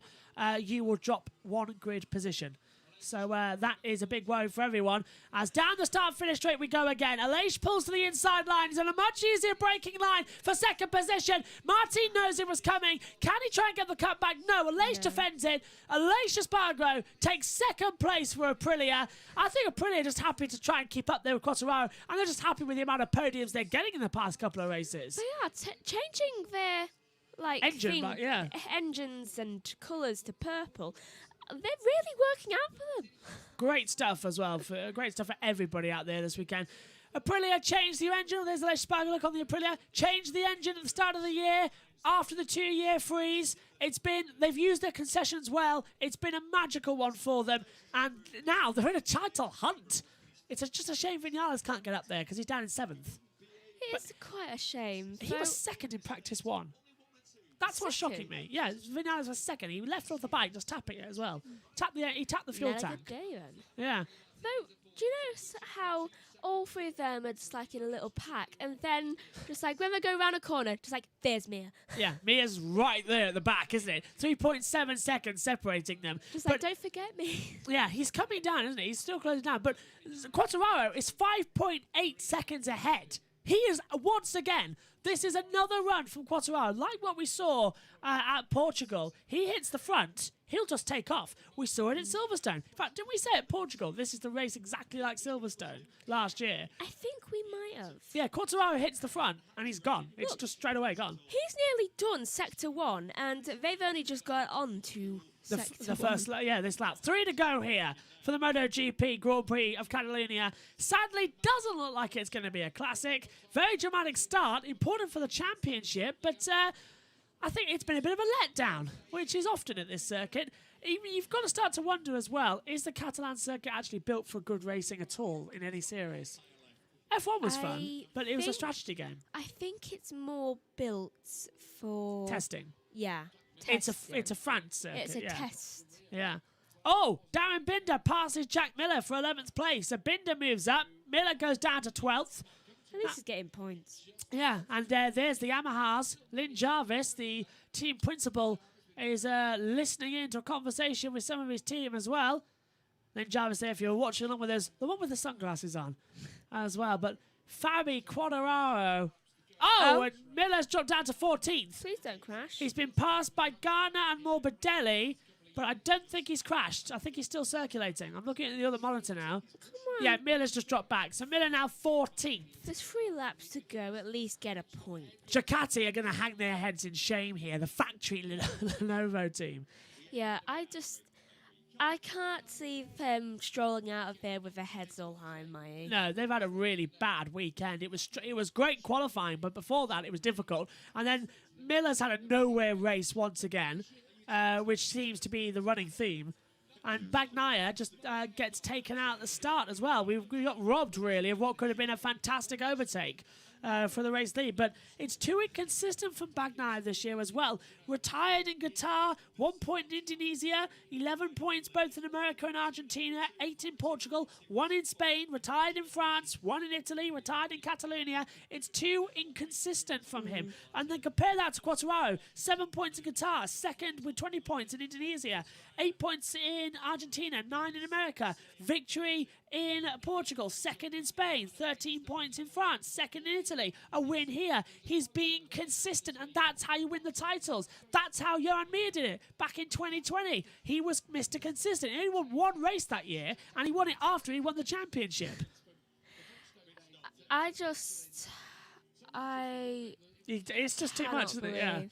you will drop 1 grid position. So that is a big worry for everyone. As down the start-finish straight we go again. Aleix pulls to the inside line. He's on a much easier braking line for 2nd position. Martin knows it was coming. Can he try and get the cut back? No, Aleix defends it. Aleix Espargaro takes 2nd place for Aprilia. I think Aprilia are just happy to try and keep up there with Quartararo. And they're just happy with the amount of podiums they're getting in the past couple of races. They are changing their engines and colours to purple. They're really working out for them. Great stuff as well. Great stuff for everybody out there this weekend. Aprilia changed the engine. There's Aleix Espargaro, look on the Aprilia. Changed the engine at the start of the year. After the 2-year freeze, they've used their concessions well. It's been a magical one for them. And now they're in a title hunt. It's just a shame Vinales can't get up there because he's down in 7th. It's quite a shame. He was 2nd in practice 1. That's what's shocking me. Yeah, Vinales was 2nd. He left off the bike, just tapping it as well. He tapped the fuel tank. Good day, then. Yeah. Though, do you notice how all 3 of them are just like in a little pack, and then just like when they go around a corner, just like there's Mia. Yeah, Mia's right there at the back, isn't it? 3.7 seconds separating them. Just like don't forget me. Yeah, he's coming down, isn't he? He's still closing down, but Quartararo is 5.8 seconds ahead He is, once again, this is another run from Quartararo. Like what we saw at Portugal, he hits the front, he'll just take off. We saw it at Silverstone. In fact, didn't we say at Portugal, this is the race exactly like Silverstone last year? I think we might have. Yeah, Quartararo hits the front, and he's gone. It's just straight away gone. He's nearly done Sector 1, and they've only just got on to The first, this lap. 3 to go here for the MotoGP Grand Prix of Catalonia. Sadly, doesn't look like it's going to be a classic. Very dramatic start, important for the championship, but I think it's been a bit of a letdown, which is often at this circuit. You've got to start to wonder as well, is the Catalan circuit actually built for good racing at all in any series? F1 was fun, but it was a strategy game. I think it's more built for... Testing. Yeah. It's a France circuit. It's a test. Yeah. Oh, Darren Binder passes Jack Miller for 11th place. So Binder moves up. Miller goes down to 12th. At least he's getting points. Yeah, and there's the Yamahas. Lynn Jarvis, the team principal, is listening into a conversation with some of his team as well. Lynn Jarvis there, if you're watching along with us, the one with the sunglasses on as well. But Fabi Quartararo... Oh, and Miller's dropped down to 14th. Please don't crash. He's been passed by Garner and Morbidelli, but I don't think he's crashed. I think he's still circulating. I'm looking at the other monitor now. Come on. Yeah, Miller's just dropped back. So Miller now 14th. There's 3 laps to go. At least get a point. Ducati are going to hang their heads in shame here. The factory Lenovo team. Yeah, I can't see them strolling out of there with their heads all high, Maya. No, they've had a really bad weekend. It was great qualifying, but before that it was difficult. And then Miller's had a nowhere race once again, which seems to be the running theme. And Bagnaia just gets taken out at the start as well. We got robbed, really, of what could have been a fantastic overtake for the race lead. But it's too inconsistent from Bagnaia this year as well. Retired in Qatar, 1 point in Indonesia, 11 points both in America and Argentina, 8 in Portugal, 1 in Spain, retired in France, 1 in Italy, retired in Catalonia. It's too inconsistent from him. And then compare that to Quartararo, 7 points in Qatar, second with 20 points in Indonesia, 8 points in Argentina, 9 in America, victory in Portugal, second in Spain, 13 points in France, second in Italy, a win here. He's being consistent, and that's how you win the titles. That's how Johan Mir did it back in 2020. He was Mr. Consistent. He only won 1 race that year, and he won it after he won the championship. It's just too much, isn't it? Yeah.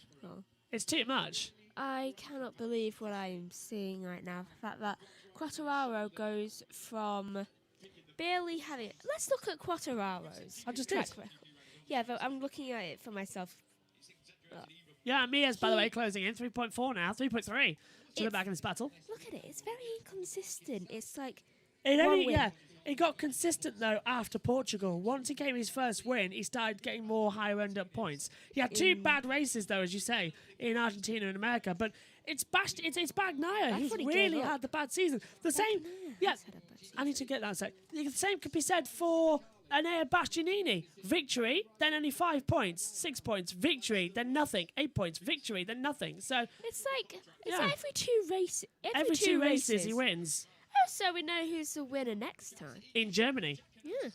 It's too much. I cannot believe what I am seeing right now. The fact that Quartararo goes from barely having... Let's look at Quartararo's I just track did. record. Yeah, but I'm looking at it for myself. Yeah, Mia's, by the way, closing in. 3.4 now. 3.3. To the back in this battle. Look at it. It's very inconsistent. It's like... It got consistent, though, after Portugal. Once he came his first win, he started getting more higher-end points. He had 2 bad races, though, as you say, in Argentina and America. But it's Bagnaia. He's really had the bad season. The same... Yeah, I need to get that a sec. The same could be said for Enea Bastianini. Victory, then only 5 points. 6 points. Victory, then nothing. 8 points. Victory, then nothing. So... It's like every 2 races... Every two races he wins. Oh, so we know who's the winner next time. In Germany. Yeah.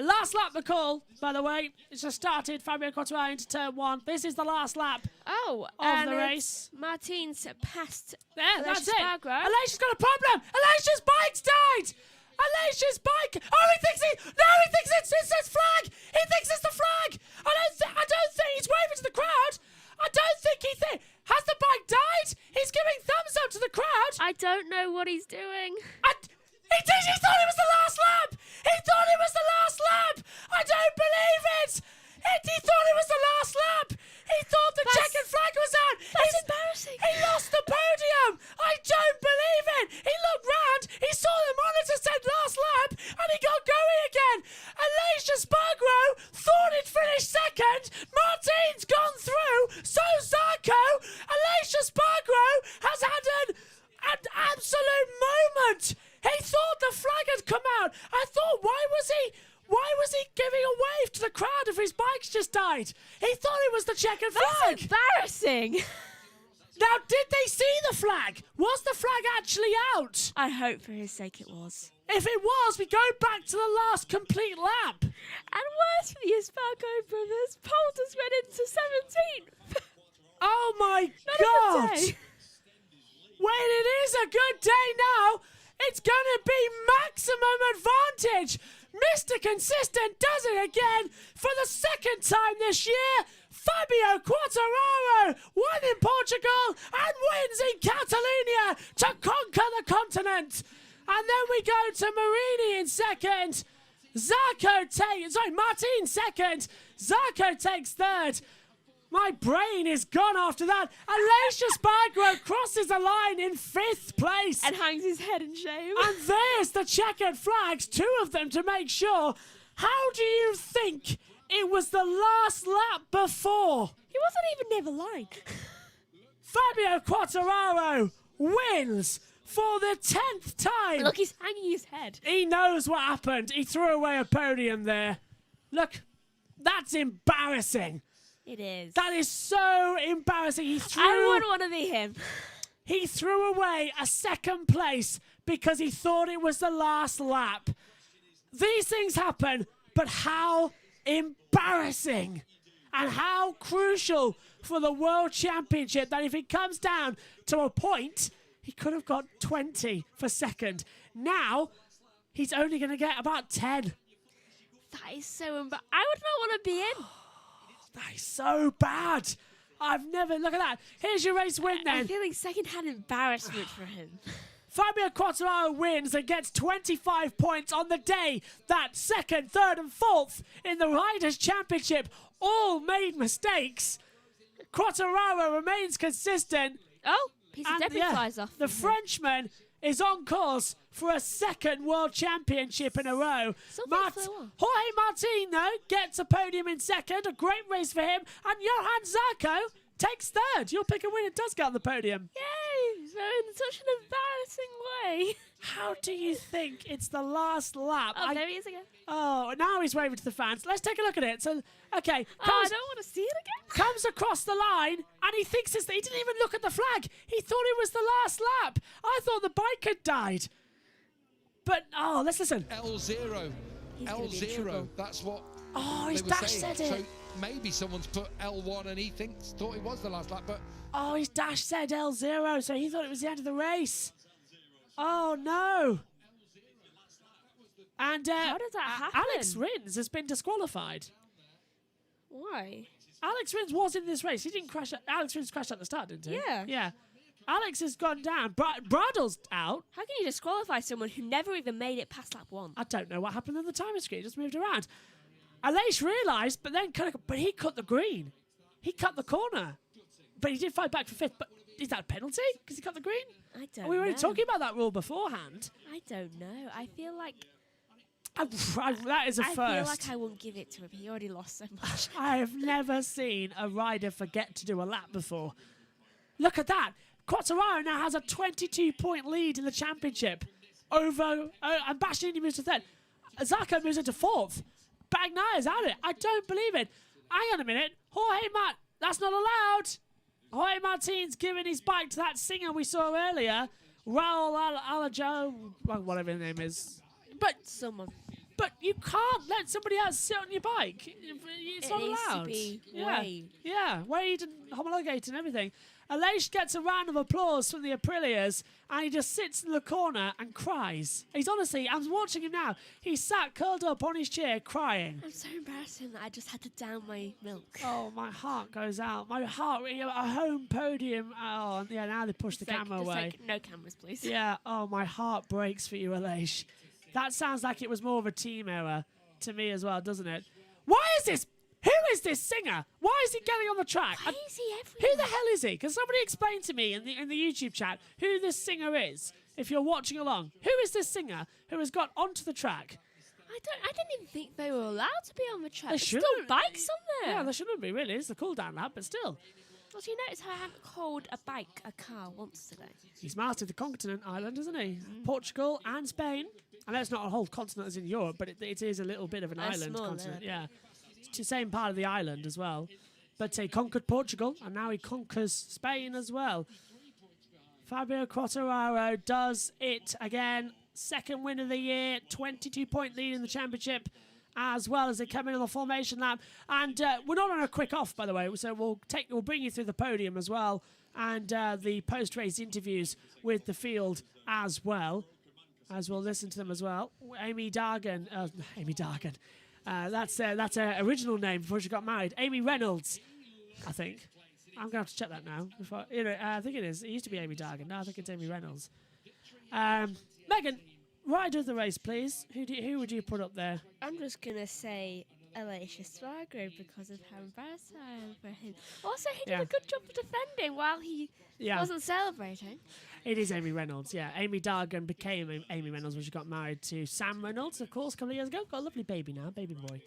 Last lap, the call, by the way. It's just started. Fabio Quartararo into turn 1. This is the last lap of the race. Martin's passed. There, that's it. Spargo. Alicia's got a problem. Alicia's bike's died. Alicia's bike. Oh, he thinks it's flag. He thinks it's the flag. I don't think he's waving to the crowd. I don't think he thinks. Has the bike died? He's giving thumbs up to the crowd. I don't know what he's doing. He thought it was the last lap. He thought it was the last lap. I don't believe it. He thought it was the last lap. He thought the checkered flag was out. That's embarrassing. He lost the podium. I don't believe it. He looked round. He saw the monitor said last lap, and he got going again. Alicia Spargo thought he'd finished second. Martin's gone through. So Zarco. Alicia Spargo has had an absolute moment. He thought the flag had come out. I thought, why was he giving a wave to the crowd if his bike's just died? He thought it was the checkered flag. That's embarrassing. Now, did they see the flag? Was the flag actually out? I hope for his sake it was. If it was, we go back to the last complete lap. And worse for the Zarco brothers. Pole just went into 17th. Oh my Not God! a good day. When it is a good day now, it's going to be maximum advantage. Mr. Consistent does it again for the second time this year. Fabio Quartararo won in Portugal and wins in Catalonia to conquer the continent. And then we go to Marini in second. Martin second. Zarco takes third. My brain is gone after that. Aleix Espargaro crosses the line in 5th place. And hangs his head in shame. And there's the checkered flags, 2 of them to make sure. How do you think it was the last lap before? He wasn't even near the line. Fabio Quartararo wins for the 10th time. Look, he's hanging his head. He knows what happened. He threw away a podium there. Look, that's embarrassing. It is. That is so embarrassing. I wouldn't want to be him. He threw away a 2nd place because he thought it was the last lap. These things happen, but how embarrassing and how crucial for the World Championship that if it comes down to a point, he could have got 20 for second. Now, he's only going to get about 10. That is so embarrassing. I would not want to be in. That is so bad. Look at that. Here's your race win then. I'm feeling second-hand embarrassment for him. Fabio Quartararo wins and gets 25 points on the day that 2nd, 3rd and 4th in the Riders' Championship all made mistakes. Quartararo remains consistent. Oh, piece of debris flies off. The Frenchman is on course for a 2nd World Championship in a row. Jorge Martin, though, gets a podium in 2nd. A great race for him. And Johan Zarco takes 3rd. Your pick and winner does get on the podium. Yay! So in such an embarrassing way. How do you think it's the last lap? Oh, there he is again. Oh, now he's waving to the fans. Let's take a look at it. So, okay. I don't want to see it again. Comes across the line, and he thinks he didn't even look at the flag. He thought it was the last lap. I thought the bike had died. But, let's listen. L0. L0. That's what his dash said it. So maybe someone's put L1 and he thought it was the last lap, but... Oh, his dash said L0, so he thought it was the end of the race. Oh, no. And how did that happen? Alex Rins has been disqualified. Why? Alex Rins was in this race. He didn't crash. Alex Rins crashed at the start, didn't he? Yeah. Yeah. Alex has gone down. Bradle's out. How can you disqualify someone who never even made it past lap 1? I don't know what happened on the timer screen. It just moved around. Aleix realised, but he cut the green. He cut the corner. But he did fight back for 5th. But is that a penalty? Because he cut the green? I don't know. We were already talking about that rule beforehand. I don't know. I feel like... that is a first. I feel like I won't give it to him. He already lost so much. I have never seen a rider forget to do a lap before. Look at that. Quartararo now has a 22-point lead in the championship over... and Bastianini moves to 3rd. Zarco moves into 4th. Bagnaia's out of it. I don't believe it. Hang on a minute. That's not allowed. Jorge Martin's giving his bike to that singer we saw earlier. Raul Alajo, whatever his name is. But you can't let somebody else sit on your bike. It's not allowed. Needs to be weighed. Yeah, weighed and homologated and everything. Aleix gets a round of applause from the Aprilias, and he just sits in the corner and cries. He's honestly, I'm watching him now. He's sat curled up on his chair crying. I'm so embarrassed that I just had to down my milk. Oh, my heart goes out. My heart, a home podium. Oh, yeah, now they push the camera away. No cameras, please. Yeah, oh, my heart breaks for you, Aleix. That sounds like it was more of a team error to me as well, doesn't it? Why is this? Who is this singer? Why is he getting on the track? Why is he everywhere? Who the hell is he? Can somebody explain to me in the YouTube chat who this singer is? If you're watching along, who is this singer who has got onto the track? I didn't even think they were allowed to be on the track. They There's still shouldn't. bikes on there. Yeah, there shouldn't be really. It's the cool down lap, but still. Well, do you notice how I haven't called a bike a car once today? He's mastered the continent island, isn't he? Portugal and Spain. I know it's not a whole continent as in Europe, but it is a little bit of an island continent. Yeah. It's the same part of the island as well. But he conquered Portugal, and now he conquers Spain as well. Fabio Quartararo does it again. 2nd win of the year, 22-point lead in the championship. as well as they come in on the formation lap. And we're not on a quick off, by the way, so we'll bring you through the podium as well, and the post-race interviews with the field as well, as we'll listen to them as well. Amy Dargan. That's her original name before she got married. Amy Reynolds, I think. I'm going to have to check that now. I think it is. It used to be Amy Dargan. No, I think it's Amy Reynolds. Megan, rider of the race, please. Who would you put up there? I'm just going to say Alicia Swago because of how embarrassed I am for him. Also, he did a good job of defending while he wasn't celebrating. It is Amy Reynolds, yeah. Amy Dargan became Amy Reynolds when she got married to Sam Reynolds, of course, a couple of years ago. Got a lovely baby now, baby boy,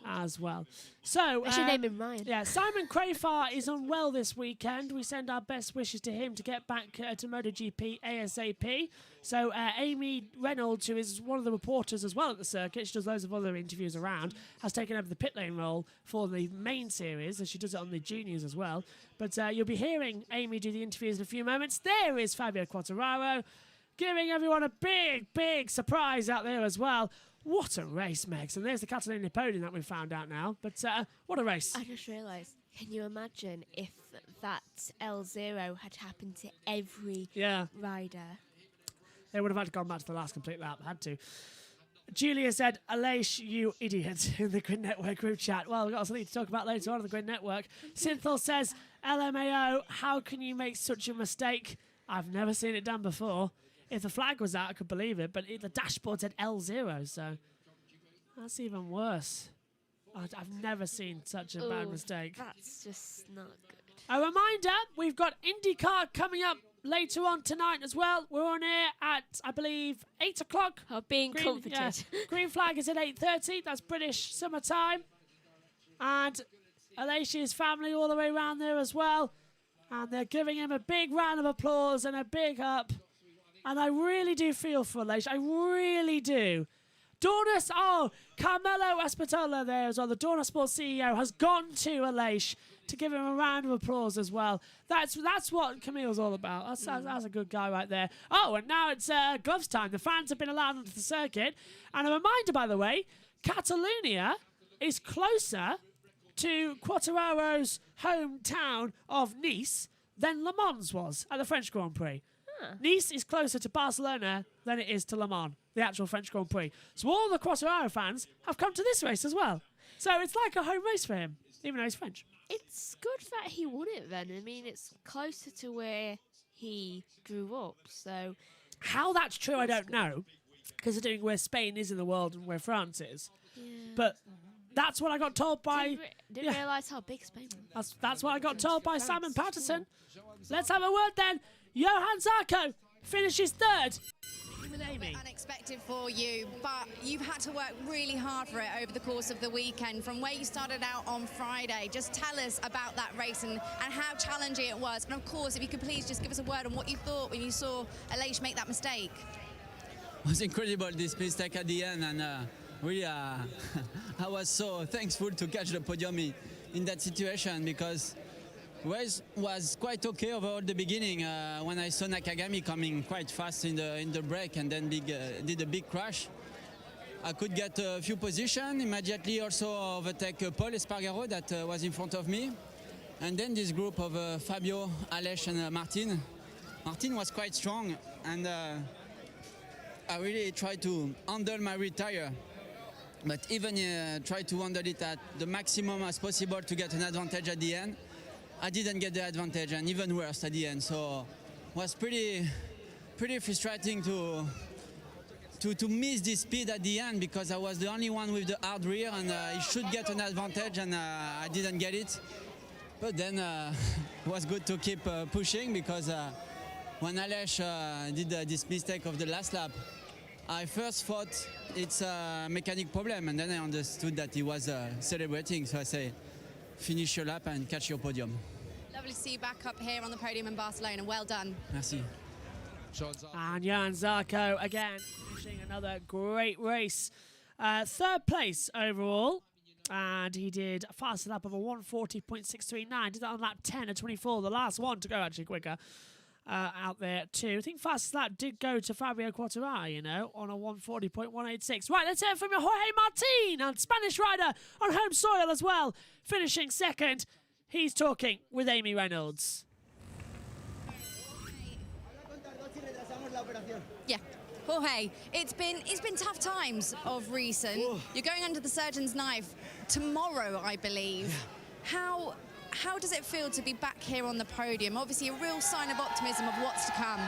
as well. So I should name him Ryan. Yeah, Simon Crafar is unwell this weekend. We send our best wishes to him to get back to MotoGP ASAP. So Amy Reynolds, who is one of the reporters as well at the circuit, she does loads of other interviews around, has taken over the pit lane role for the main series, and she does it on the juniors as well. But you'll be hearing Amy do the interviews in a few moments. There is Fabio Quartararo, giving everyone a big, big surprise out there as well. What a race, Megs. And there's the Catalina podium that we found out now. But what a race. I just realised, can you imagine if that L0 had happened to every rider? They would have had to go back to the last complete lap. Had to. Julia said, Aleix, you idiot, in the Grid Network group chat. Well, we've got something to talk about later on in the Grid Network. Synthol says, LMAO, how can you make such a mistake? I've never seen it done before. If the flag was out, I could believe it, but the dashboard said L0, so that's even worse. I've never seen such a bad mistake. That's just not good. A reminder, we've got IndyCar coming up later on tonight as well. We're on air at, I believe, 8 o'clock. Oh, being comforted. Yeah. Green flag is at 8:30. That's British summertime. And Alecia's family all the way around there as well. And they're giving him a big round of applause and a big up. And I really do feel for Aleix. I really do. Carmelo Espatola there as well. The Dorna Sports CEO has gone to Aleix to give him a round of applause as well. That's what Camille's all about. That's a good guy right there. Oh, and now it's gloves time. The fans have been allowed onto the circuit. And a reminder, by the way, Catalonia is closer to Quartararo's hometown of Nice than Le Mans was at the French Grand Prix. Nice is closer to Barcelona than it is to Le Mans, the actual French Grand Prix. So all the Quartararo fans have come to this race as well. So it's like a home race for him, even though he's French. It's good that he won it then. I mean, it's closer to where he grew up, so... How that's true, I don't know, considering where Spain is in the world and where France is. Yeah. But that's what I got told by... Didn't realise how big Spain was. That's what I got told by Simon Patterson. Let's have a word then. Johan Zarco finishes third. Unexpected for you, but you've had to work really hard for it over the course of the weekend from where you started out on Friday. Just tell us about that race and how challenging it was. And of course, if you could please just give us a word on what you thought when you saw Aleix make that mistake. It was incredible, this mistake at the end, and really I was so thankful to catch the podium in that situation, because race was quite okay over the beginning when I saw Nakagami coming quite fast in the break and then did a big crash. I could get a few positions, immediately also overtake Paul Espargaro that was in front of me. And then this group of Fabio, Aleix and Martin. Martin was quite strong, and I really tried to handle my rear tire. But even tried to handle it at the maximum as possible to get an advantage at the end. I didn't get the advantage, and even worse at the end. So it was pretty frustrating to miss this speed at the end, because I was the only one with the hard rear, and he should get an advantage, and I didn't get it. But then it was good to keep pushing, because when Aleix did this mistake of the last lap, I first thought it's a mechanic problem, and then I understood that he was celebrating. So I say, finish your lap and catch your podium. Lovely to see you back up here on the podium in Barcelona. Well done. Merci. And Johan Zarco again finishing another great race. Third place overall. And he did a fast lap of a 140.639. Did that on lap 10 of 24. The last one to go actually quicker. out there too. I think fastest lap did go to Fabio Quartararo, you know, on a 140.186. Right, let's hear from Jorge Martin, and Spanish rider on home soil as well, finishing second. He's talking with Amy Reynolds. Yeah. Jorge, it's been tough times of recent. You're going under the surgeon's knife tomorrow, I believe. How does it feel to be back here on the podium? Obviously, a real sign of optimism of what's to come.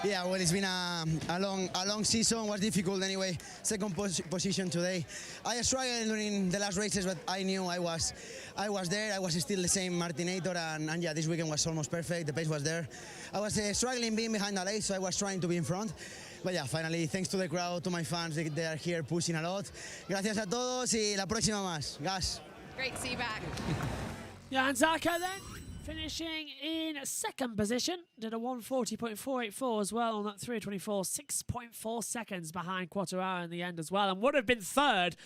Yeah, well, it's been a long season. Was difficult anyway. Second position today. I struggled during the last races, but I knew I was there. I was still the same Martinator, and yeah, this weekend was almost perfect. The pace was there. I was struggling being behind the race, so I was trying to be in front. But yeah, finally, thanks to the crowd, to my fans, they are here pushing a lot. Gracias a todos y la próxima más. Gas. Great to see you back. Johan Zarco then, finishing in second position. Did a 140.484 as well on that 324. 6.4 seconds behind Quartararo in the end as well, and would have been third.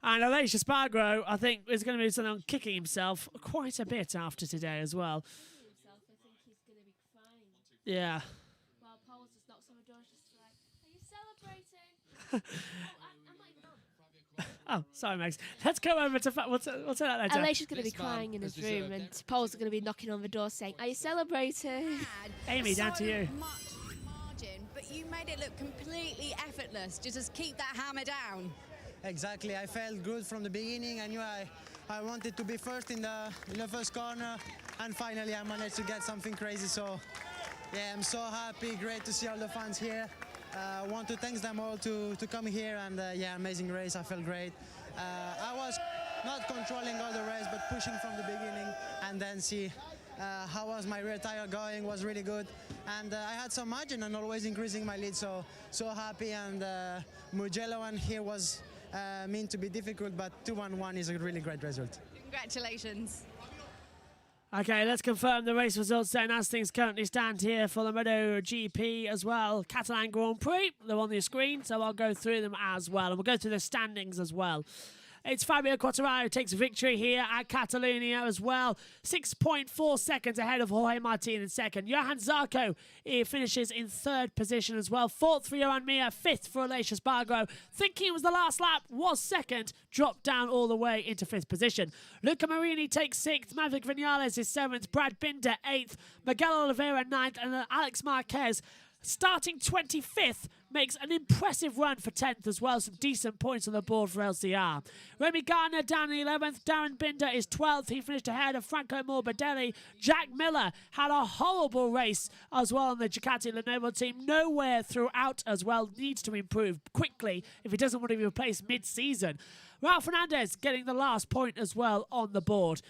And Aleix Espargaro, I think, is going to be something on kicking himself quite a bit after today as well. Yeah. Well, Paul just knocks on the door, just like, are you celebrating? Oh, sorry, Max. Let's go over to... We'll say that later. Aleix is going to be crying in his room, and Paul's going to be knocking on the door saying, are you celebrating? Amy, down to you. Much margin, but you made it look completely effortless. Just keep that hammer down. Exactly. I felt good from the beginning. I knew I wanted to be first in the first corner, and finally I managed to get something crazy. So yeah, I'm so happy. Great to see all the fans here. I want to thank them all to come here, and yeah, amazing race. I felt great. I was not controlling all the race, but pushing from the beginning, and then see how was my rear tire going. Was really good, and I had some margin and always increasing my lead. So happy, and Mugello one here was meant to be difficult, but 2-1-1 is a really great result. Congratulations. Okay, let's confirm the race results then as things currently stand here for the MotoGP as well. Catalan Grand Prix, they're on the screen, so I'll go through them as well. And we'll go through the standings as well. It's Fabio Quartararo who takes victory here at Catalonia as well. 6.4 seconds ahead of Jorge Martin in second. Johan Zarco finishes in third position as well. Fourth for Johan Mir, fifth for Aleix Espargaro. Thinking it was the last lap, was second, dropped down all the way into fifth position. Luca Marini takes sixth. Maverick Vinales is seventh. Brad Binder eighth. Miguel Oliveira ninth. And Alex Marquez starting 25th, makes an impressive run for 10th as well. Some decent points on the board for LCR. Remy Gardner down in 11th. Darren Binder is 12th. He finished ahead of Franco Morbidelli. Jack Miller had a horrible race as well on the Ducati Lenovo team. Nowhere throughout as well. Needs to improve quickly if he doesn't want to be replaced mid-season. Ralph Fernandez getting the last point as well on the board.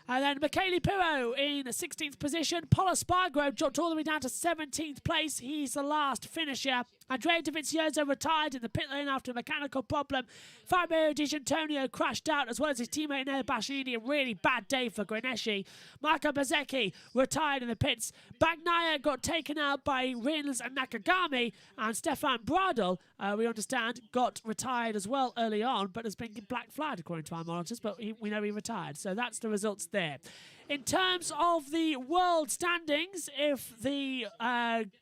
And then Michele Pirro in 16th position. Pol Espargaro dropped all the way down to 17th place. He's the last finisher. Andrea Dovizioso retired in the pit lane after a mechanical problem. Fabio Di Gianantonio crashed out, as well as his teammate Nea Bastianini. A really bad day for Grenesci. Marco Bezzecchi retired in the pits. Bagnaia got taken out by Rins and Nakagami. And Stefan Bradl, we understand, got retired as well early on, but has been black flagged according to our monitors. But we know he retired. So that's the results there. In terms of the world standings, if the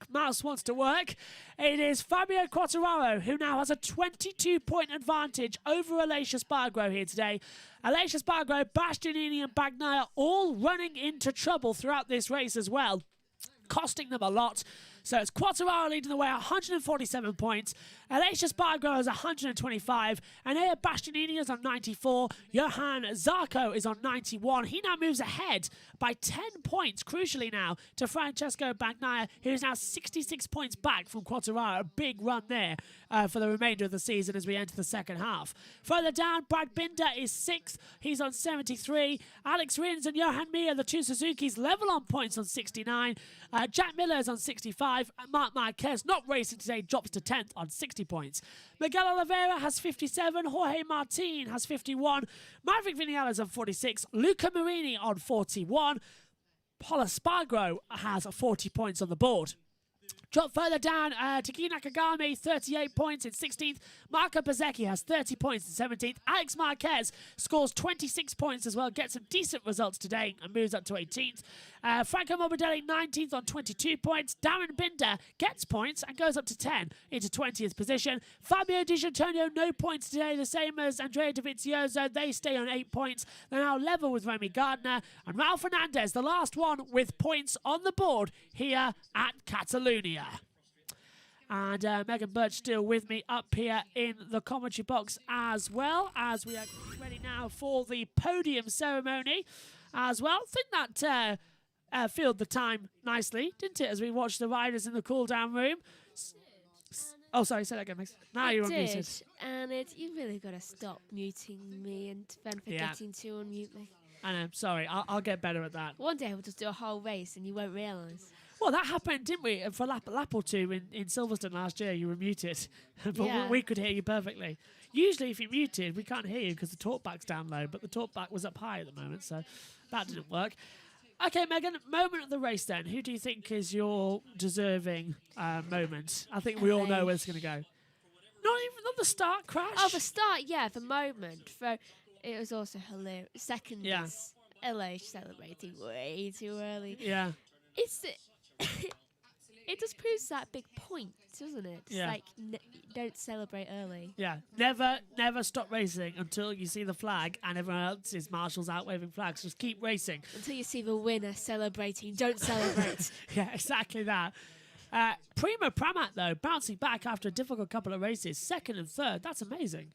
mouse wants to work, it is Fabio Quartararo who now has a 22-point advantage over Aleix Espargaro here today. Aleix Espargaro, Bastianini and Bagnaia all running into trouble throughout this race as well, costing them a lot. So it's Quartararo leading the way, 147 points. Aleix Espargaro is 125. And Nea Bastianini is on 94. Johan Zarco is on 91. He now moves ahead by 10 points, crucially now, to Francesco Bagnaia, who is now 66 points back from Quartararo. A big run there for the remainder of the season as we enter the second half. Further down, Brad Binder is 6th. He's on 73. Alex Rins and Johan Mir, the two Suzukis, level on points on 69. Jack Miller is on 65. Marc Marquez, not racing today, drops to 10th on 60 points. Miguel Oliveira has 57. Jorge Martin has 51. Maverick Vinales on 46. Luca Marini on 41. Pol Espargaro has 40 points on the board. Drop further down, Taki Nakagami, 38 points in 16th. Marco Bezzecchi has 30 points in 17th. Alex Marquez scores 26 points as well, gets some decent results today and moves up to 18th. Franco Morbidelli, 19th on 22 points. Darren Binder gets points and goes up to 10 into 20th position. Fabio Di Giannantonio, no points today, the same as Andrea Dovizioso. They stay on 8 points. They're now level with Remy Gardner. And Raul Fernandez, the last one with points on the board here at Catalonia. And Megan Birch still with me up here in the commentary box as well, as we are ready now for the podium ceremony as well. I think that filled the time nicely, didn't it, as we watched the riders in the cool-down room. Oh, sorry, say that again, Max. Now you're unmuted. And you really got to stop muting me and then forgetting to unmute me. I know, sorry, I'll get better at that. One day we'll just do a whole race and you won't realise. Well, that happened, didn't we? For a lap or two in Silverstone last year, you were muted. But Yeah. we could hear you perfectly. Usually, if you're muted, we can't hear you because the talkback's down low, but the talkback was up high at the moment, so that didn't work. Okay, Megan, moment of the race then. Who do you think is your deserving moment? I think we all know where it's going to go. Not the start crash. Oh, the start, yeah, the moment. It was also hilarious. Second, Yeah. LA celebrating way too early. Yeah. It just proves that big point, doesn't it? Yeah. Like, don't celebrate early. Yeah, never stop racing until you see the flag and everyone else's marshals out waving flags. Just keep racing. Until you see the winner celebrating, don't celebrate. Yeah, exactly that. Primo Pramat, though, bouncing back after a difficult couple of races, second and third. That's amazing.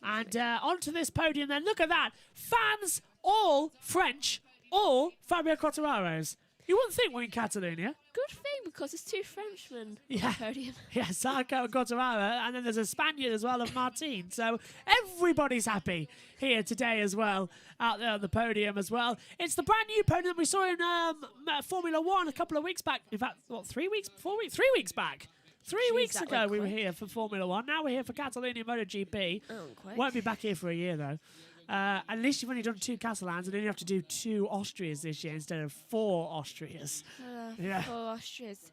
And onto this podium then. Look at that. Fans, all French, all Fabio Quartararo's. You wouldn't think we're in Catalonia. Good thing, because there's two Frenchmen on Yeah. the podium. Yeah, Sarko and Quartararo, and then there's a Spaniard as well of Martin. So everybody's happy here today as well, out there on the podium as well. It's the brand new podium we saw in Formula One a couple of weeks back. In fact, 3 weeks? 4 weeks? 3 weeks back. 3 Jeez, weeks that ago went we were quick. here for Formula One. Now we're here for Catalonia MotoGP. Oh, quick. Won't be back here for a year though. At least you've only done 2 Catalans, and then you have to do 2 Austrias this year instead of 4 Austrias. Yeah. For Austria's.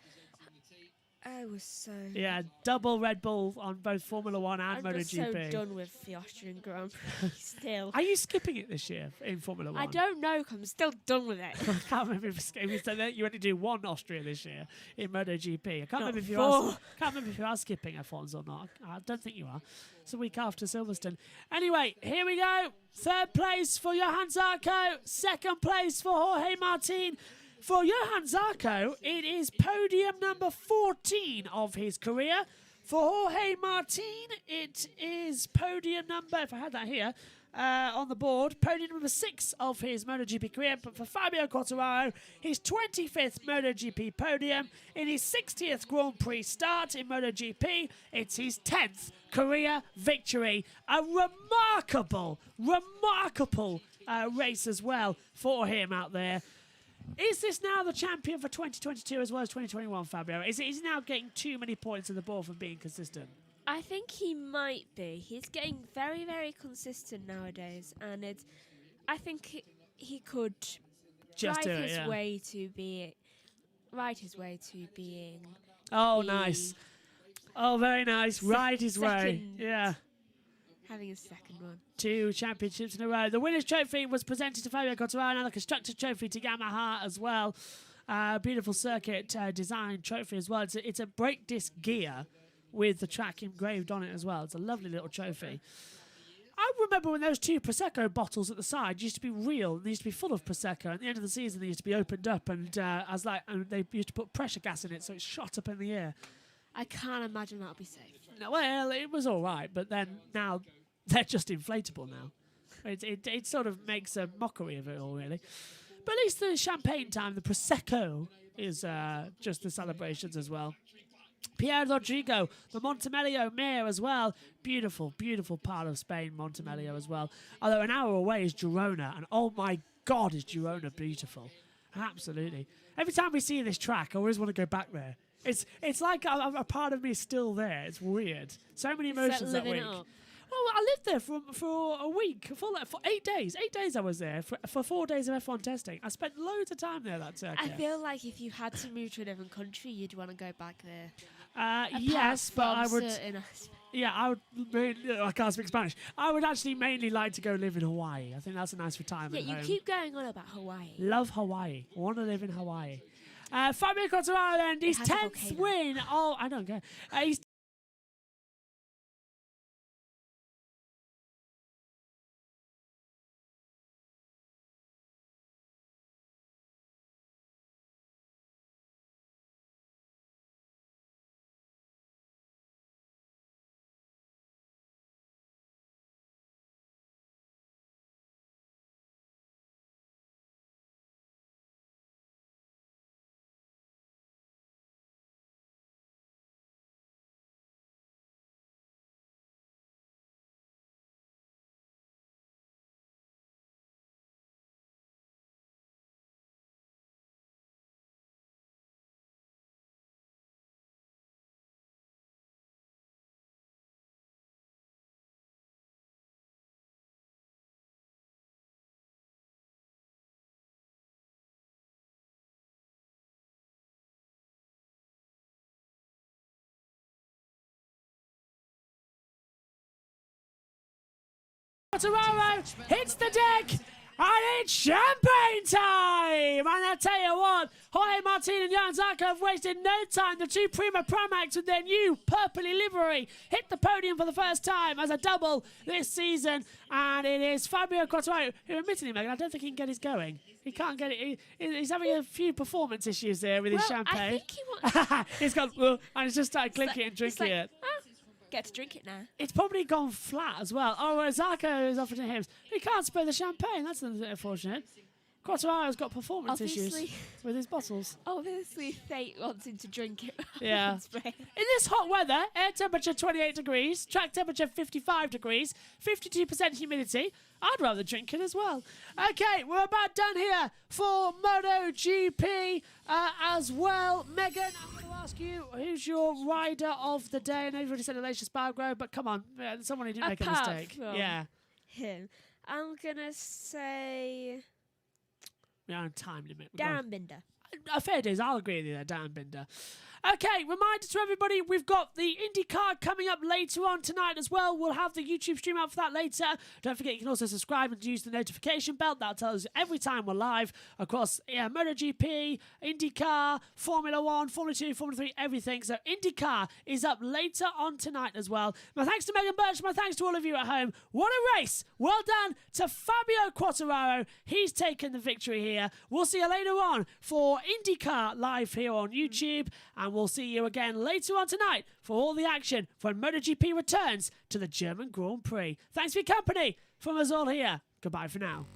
I was so... Yeah, double Red Bull on both Formula One and I'm MotoGP. just so done with the Austrian Grand Prix still. Are you skipping it this year in Formula One? I don't know, 'cause I'm still done with it. I can't remember if you said that you only do 1 Austria this year in MotoGP. I can't remember if you 4. are skipping F1s or not. I don't think you are. It's a week after Silverstone. Anyway, here we go. 3rd place for Johan Zarco. 2nd place for Jorge Martin. For Johan Zarco, it is podium number 14 of his career. For Jorge Martin, it is podium number, if I had that here, on the board, podium number 6 of his MotoGP career. But for Fabio Quartararo, his 25th MotoGP podium in his 60th Grand Prix start in MotoGP. It's his 10th career victory. A remarkable race as well for him out there. Is this now the champion for 2022 as well as 2021, Fabio? Is he now getting too many points on the board for being consistent? I think he might be. He's getting very, very consistent nowadays, and I think he could Just ride do it, his yeah. way to being. Oh, the- nice. Oh, very nice. Ride his way. second. Yeah. Having his second one. 2 championships in a row. The winner's trophy was presented to Fabio Quartararo, and the constructor's trophy to Yamaha as well. Beautiful circuit design trophy as well. It's a brake disc gear with the track engraved on it as well. It's a lovely little trophy. I remember when those 2 Prosecco bottles at the side used to be real. They used to be full of Prosecco. At the end of the season, they used to be opened up, and they used to put pressure gas in it, so it shot up in the air. I can't imagine that'll be safe. Well, it was all right, but then now they're just inflatable now. It sort of makes a mockery of it all, really. But at least the champagne time, the Prosecco, is just the celebrations as well. Pierre Rodrigo, the Montemelio Mare as well. Beautiful, beautiful part of Spain, Montemelio as well. Although an hour away is Girona, and oh my God, is Girona beautiful. Absolutely. Every time we see this track, I always want to go back there. It's like a part of me is still there. It's weird. So many emotions that living week. it up. Oh, I lived there for a week, for 8 days. 8 days I was there for 4 days of F1 testing. I spent loads of time there that circuit. I feel like if you had to move to a different country, you'd want to go back there. Yes, but I would. certain aspects. Yeah, I would. I can't speak Spanish. I would actually mainly like to go live in Hawaii. I think that's a nice Yeah, retirement you home. keep going on about Hawaii. Love Hawaii. Want to live in Hawaii. Fabio Quartararo then, his has a 10th volcano. win. Oh, I don't care. He's Quartararo hits the deck, and it's champagne time! And I tell you what, Jorge Martin and Jan Zarco have wasted no time. The two Prima Pramacs with their new purpley livery hit the podium for the first time as a double this season, and it is Fabio Quartararo, who admittedly, Megan, I don't think he can get his going. He can't get it. He's having a few performance issues there with his Well, champagne. I think he wants. He's gone, and he's just started clinking and drinking it. Get to drink it now. It's probably gone flat as well. Oh, Zarco is offering him. He can't spill the champagne. That's unfortunate. Quartararo's got performance issues Obviously. with his bottles. Obviously, Fate wants him to drink it. Yeah. Spray. In this hot weather, air temperature 28 degrees, track temperature 55 degrees, 52% humidity, I'd rather drink it as well. Okay, we're about done here for MotoGP as well. Megan, I'm going to ask you, who's your rider of the day? I know you've already said Alicia Spargo, but come on, someone who didn't make a Apart mistake. from- Yeah. Him. I'm gonna say We're on a time limit. We're going- Darren Binder. A fair days, I'll agree with you there, Dan Binder. Okay, reminder to everybody, we've got the IndyCar coming up later on tonight as well. We'll have the YouTube stream out for that later. Don't forget, you can also subscribe and use the notification bell. That'll tell us every time we're live across MotoGP, IndyCar, Formula 1, Formula 2, Formula 3, everything. So IndyCar is up later on tonight as well. My thanks to Megan Birch, my thanks to all of you at home. What a race! Well done to Fabio Quartararo. He's taken the victory here. We'll see you later on for IndyCar live here on YouTube, and we'll see you again later on tonight for all the action when MotoGP returns to the German Grand Prix. Thanks for your company from us all here. Goodbye for now.